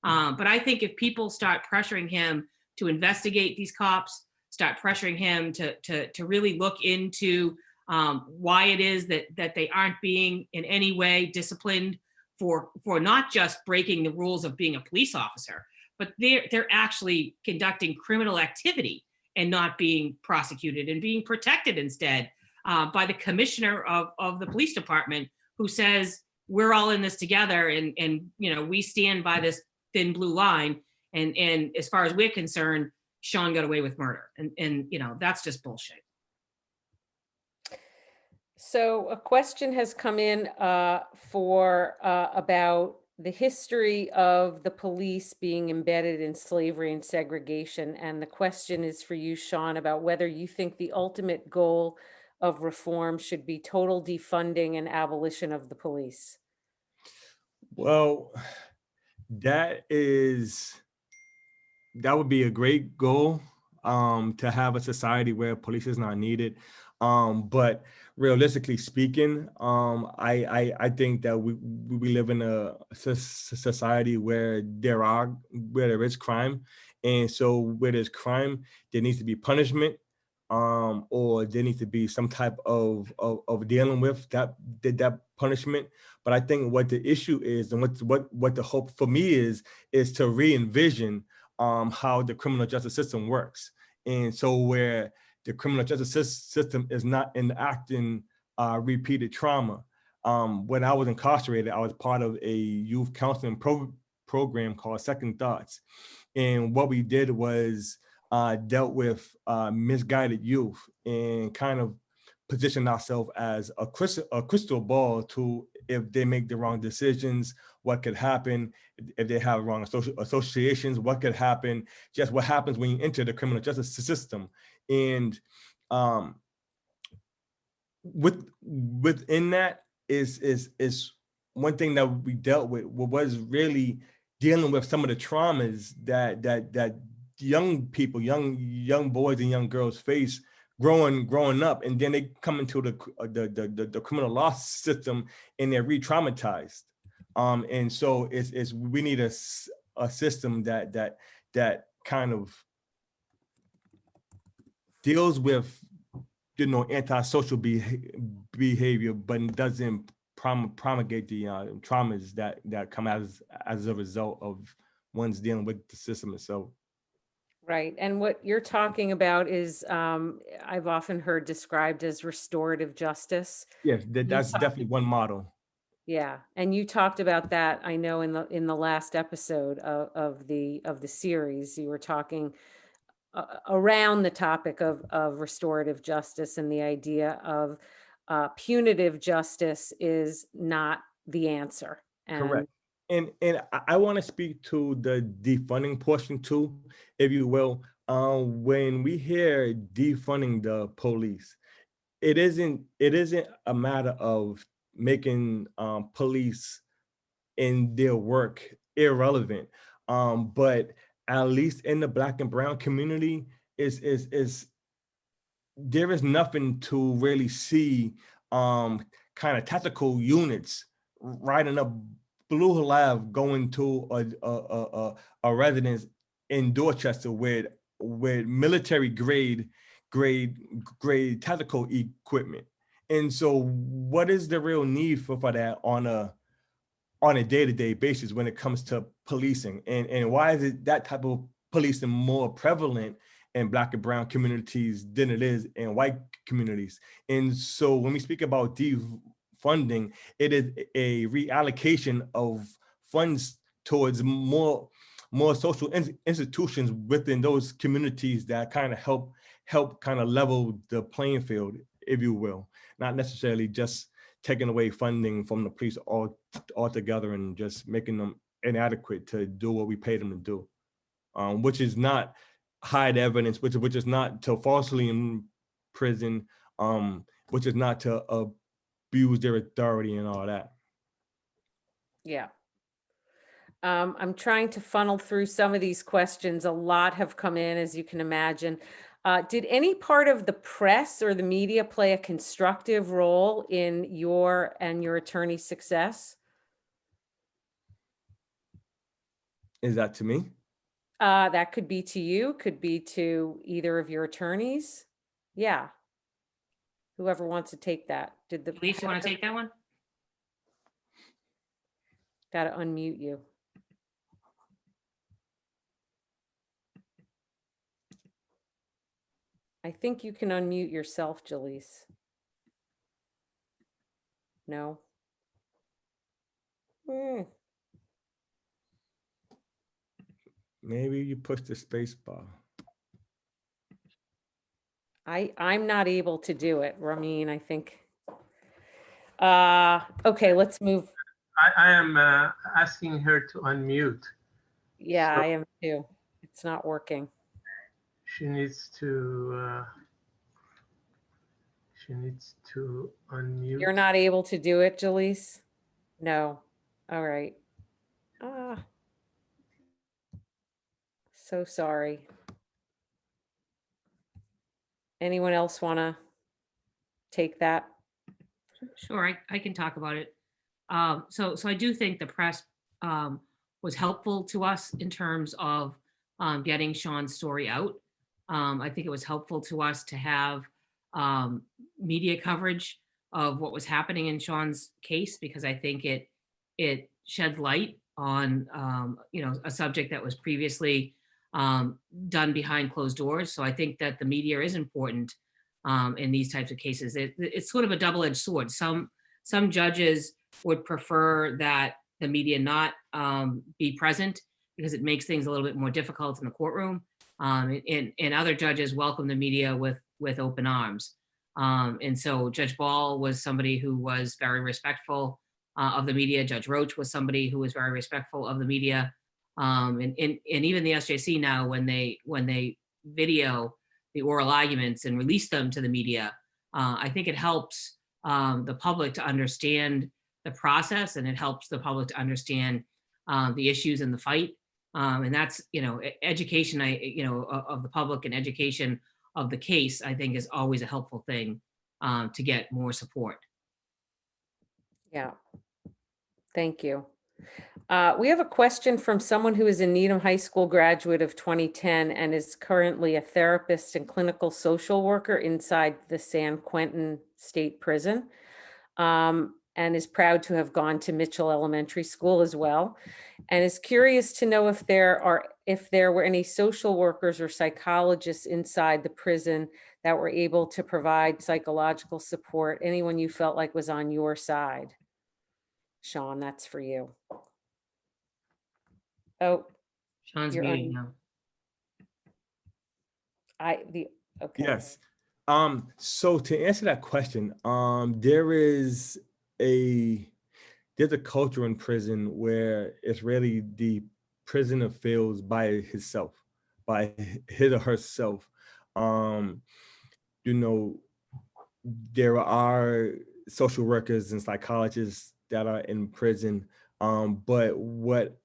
But I think if people start pressuring him to investigate these cops, start pressuring him to really look into why it is that they aren't being in any way disciplined for not just breaking the rules of being a police officer, but they're actually conducting criminal activity and not being prosecuted and being protected instead by the commissioner of the police department, who says we're all in this together and we stand by this thin blue line, and as far as we're concerned, Sean got away with murder, and that's just bullshit. So a question has come in about the history of the police being embedded in slavery and segregation. And the question is for you, Sean, about whether you think the ultimate goal of reform should be total defunding and abolition of the police. Well, that would be a great goal, to have a society where police is not needed. But realistically speaking, I think that we live in a society where there is crime, and so where there's crime, there needs to be punishment, or there needs to be some type of dealing with that punishment. But I think what the issue is, and what the hope for me is to re-envision how the criminal justice system works, and so where the criminal justice system is not enacting repeated trauma. When I was incarcerated, I was part of a youth counseling program called Second Thoughts. And what we did was dealt with misguided youth and kind of position ourselves as a crystal ball to, if they make the wrong decisions, what could happen. If they have wrong associations, what could happen. Just what happens when you enter the criminal justice system. And within that is one thing that we dealt with was really dealing with some of the traumas that young people, young boys and young girls face growing up, and then they come into the criminal law system and they're re-traumatized. And so it's we need a system that kind of deals with, you know, antisocial behavior, but doesn't promulgate the traumas that come as a result of one's dealing with the system itself. Right. And what you're talking about is, I've often heard described as restorative justice. Yes, that's definitely one model. Yeah. And you talked about that, I know, in the last episode of the series. You were talking around the topic of restorative justice, and the idea of punitive justice is not the answer. Correct. And I want to speak to the defunding portion too, if you will. When we hear defunding the police, it isn't a matter of making police in their work irrelevant. But at least in the Black and brown community, is there is nothing to really see kind of tactical units riding up Blue Lab going to a residence in Dorchester with military grade tactical equipment. And so what is the real need for that on a day-to-day basis when it comes to policing? And why is it that type of policing more prevalent in Black and brown communities than it is in white communities? And so when we speak about defunding, it is a reallocation of funds towards more social institutions within those communities that kind of help kind of level the playing field, if you will, not necessarily just taking away funding from the police altogether and just making them inadequate to do what we pay them to do, which is not hide evidence, which is not to falsely imprison, which is not to abuse their authority and all that. Yeah. I'm trying to funnel through some of these questions. A lot have come in, as you can imagine. Did any part of the press or the media play a constructive role in your and your attorney's success? Is that to me? That could be to you, could be to either of your attorneys. Yeah. Whoever wants to take that. Did the Elise, you want to take that one? Got to unmute you. I think you can unmute yourself, Jaleese. No. Maybe you push the space bar. I'm not able to do it, Ramin, I think. Okay, let's move. I am asking her to unmute. Yeah, So I am too. It's not working. she needs to unmute. You're not able to do it, Jaleese? No. All right. So sorry. Anyone else want to take that? Sure, I can talk about it. So I do think the press was helpful to us in terms of getting Sean's story out. I think it was helpful to us to have media coverage of what was happening in Sean's case, because I think it sheds light on a subject that was previously done behind closed doors. So I think that the media is important in these types of cases. It's sort of a double-edged sword. Some judges would prefer that the media not be present because it makes things a little bit more difficult in the courtroom. And other judges welcome the media with open arms. And so Judge Ball was somebody who was very respectful of the media. Judge Roach was somebody who was very respectful of the media. And even the SJC now, when they video the oral arguments and release them to the media, I think it helps the public to understand the process, and it helps the public to understand the issues in the fight. And that's, education, of the public and education of the case, I think is always a helpful thing to get more support. Yeah. Thank you. We have a question from someone who is a Needham High School graduate of 2010 and is currently a therapist and clinical social worker inside the San Quentin State Prison, and is proud to have gone to Mitchell Elementary School as well, and is curious to know if there were any social workers or psychologists inside the prison that were able to provide psychological support, anyone you felt like was on your side. Sean, that's for you. Oh, Sean's You're muted on- now. okay. Yes. So to answer that question, there's a culture in prison where it's really the prisoner feels by himself, by his or herself. There are social workers and psychologists that are in prison, but what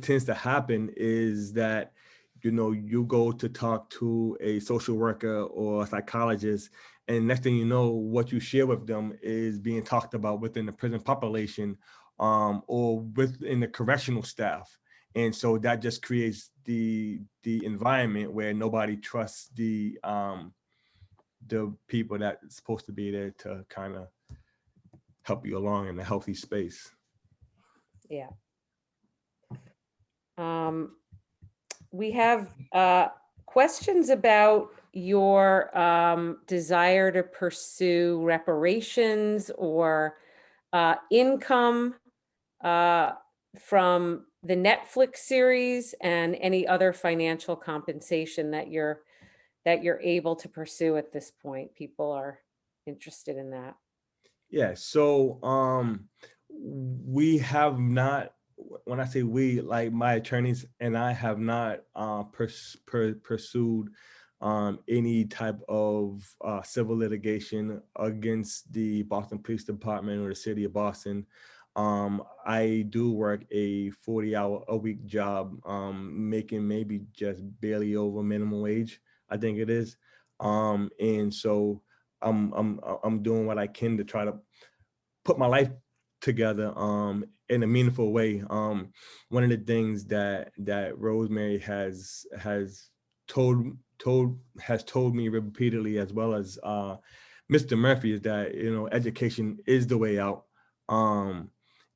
tends to happen is that you go to talk to a social worker or a psychologist, and next thing you know, what you share with them is being talked about within the prison population, or within the correctional staff. And so that just creates the environment where nobody trusts the people that's supposed to be there to kind of help you along in a healthy space. Yeah. We have questions about your desire to pursue reparations or income from the Netflix series and any other financial compensation that you're able to pursue at this point. People are interested in that. Yeah, so we have not, when I say we, like my attorneys and I have not pursued any type of civil litigation against the Boston Police Department or the city of Boston. I do work a 40-hour-a-week job, making maybe just barely over minimum wage, I think it is. And so I'm doing what I can to try to put my life together in a meaningful way. One of the things that Rosemary has told me repeatedly, as well as Mr. Murphy, is that education is the way out.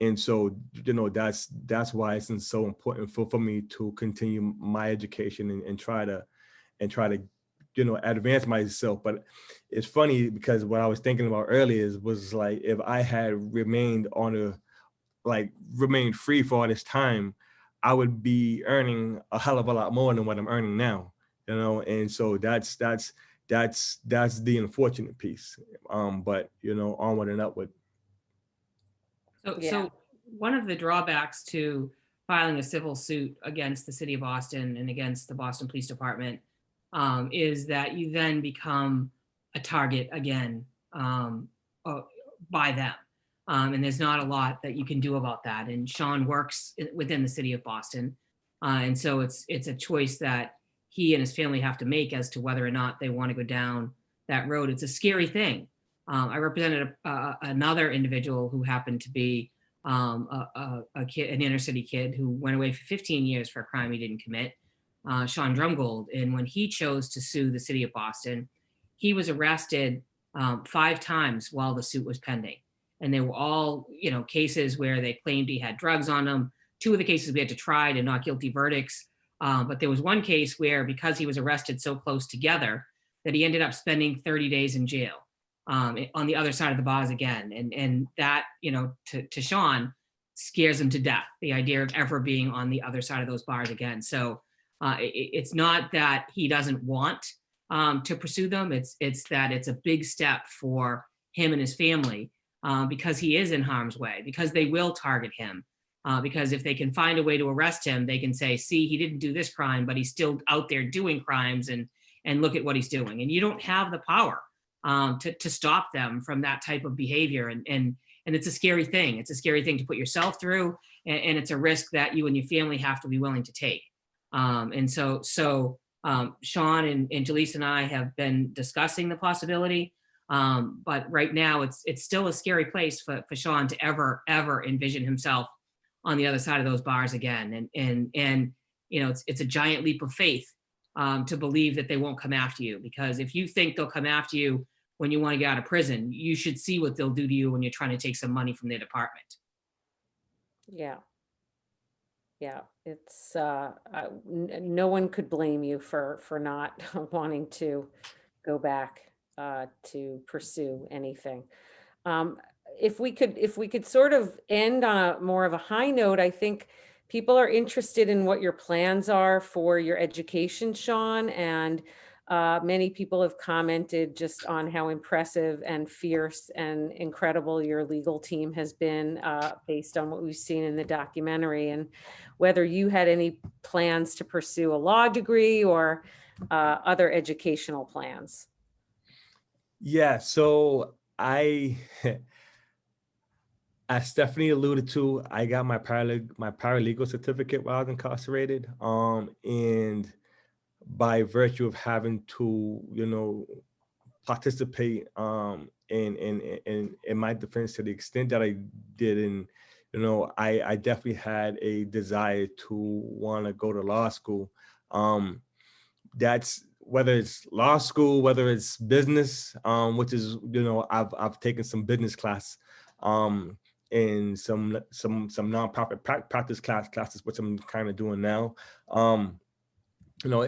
And so that's why it's so important for me to continue my education and try to advance myself. But it's funny because what I was thinking about earlier was like, if I had remained free for all this time, I would be earning a hell of a lot more than what I'm earning now, and so that's the unfortunate piece. But onward and upward. So one of the drawbacks to filing a civil suit against the city of Boston and against the Boston Police Department is that you then become a target again by them. And there's not a lot that you can do about that. And Sean works within the city of Boston. And so it's a choice that he and his family have to make as to whether or not they want to go down that road. It's a scary thing. I represented another individual who happened to be a kid, an inner city kid who went away for 15 years for a crime he didn't commit, Sean Drumgold. And when he chose to sue the city of Boston, he was arrested 5 times while the suit was pending. And they were all, cases where they claimed he had drugs on him. 2 of the cases we had to try to not guilty verdicts. But there was one case where, because he was arrested so close together, that he ended up spending 30 days in jail on the other side of the bars again. And that, to Sean, scares him to death, the idea of ever being on the other side of those bars again. So it's not that he doesn't want to pursue them. It's that it's a big step for him and his family because he is in harm's way, because they will target him. Because if they can find a way to arrest him, they can say, see, he didn't do this crime, but he's still out there doing crimes, and look at what he's doing. And you don't have the power to stop them from that type of behavior. And it's a scary thing. It's a scary thing to put yourself through. and it's a risk that you and your family have to be willing to take. And so Sean and Jaleesa and I have been discussing the possibility, but right now it's still a scary place for Sean to ever envision himself on the other side of those bars again. And you know, it's a giant leap of faith to believe that they won't come after you, because if you think they'll come after you when you want to get out of prison, you should see what they'll do to you when you're trying to take some money from their department. Yeah. Yeah, it's no one could blame you for not wanting to go back to pursue anything. If we could sort of end on a more of a high note, I think people are interested in what your plans are for your education, Sean, and many people have commented just on how impressive and fierce and incredible your legal team has been based on what we've seen in the documentary, and whether you had any plans to pursue a law degree or other educational plans. Yeah, so as Stephanie alluded to, I got my paralegal certificate while I was incarcerated. And by virtue of having to, you know, participate in my defense to the extent that I did, and you know, I definitely had a desire to want to go to law school. That's whether it's law school, whether it's business, which is, you know, I've taken some business class, and some nonprofit practice classes, which I'm kind of doing now. You know,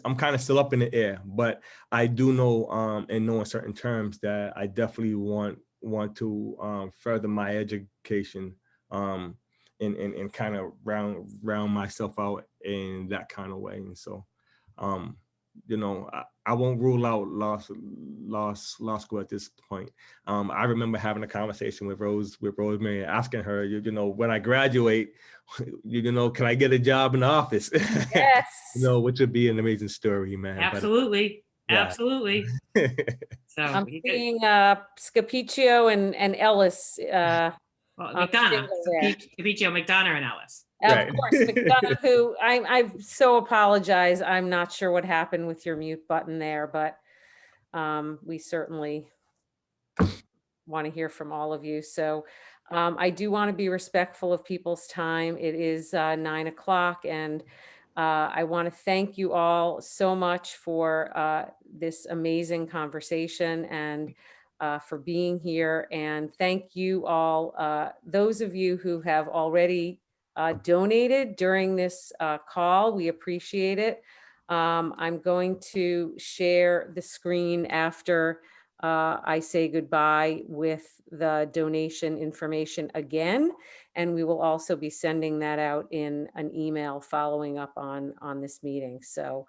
I'm kind of still up in the air, but I do know, and know in certain terms that I definitely want to further my education, and kind of round myself out in that kind of way. And so, you know, I won't rule out law school at this point. I remember having a conversation with Rosemary, asking her, you know, when I graduate, you know, can I get a job in the office? Yes. You know, which would be an amazing story, man. Absolutely. But, yeah. Absolutely. So I'm seeing Scapiccio and Ellis. well, McDonough, Capiccio, McDonough, and Ellis. Of course, McDonough, who I so apologize. I'm not sure what happened with your mute button there, but we certainly want to hear from all of you. So I do want to be respectful of people's time. It is 9 o'clock, and I want to thank you all so much for this amazing conversation and for being here. And thank you all, those of you who have already donated during this call. We appreciate it. I'm going to share the screen after I say goodbye with the donation information again, and we will also be sending that out in an email following up on this meeting. So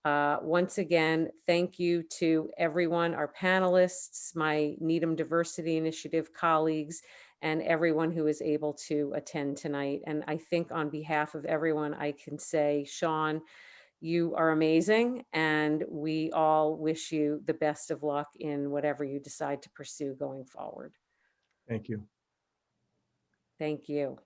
once again, thank you to everyone, our panelists, my Needham Diversity Initiative colleagues, and everyone who is able to attend tonight. And I think on behalf of everyone, I can say, Sean, you are amazing, and we all wish you the best of luck in whatever you decide to pursue going forward. Thank you. Thank you.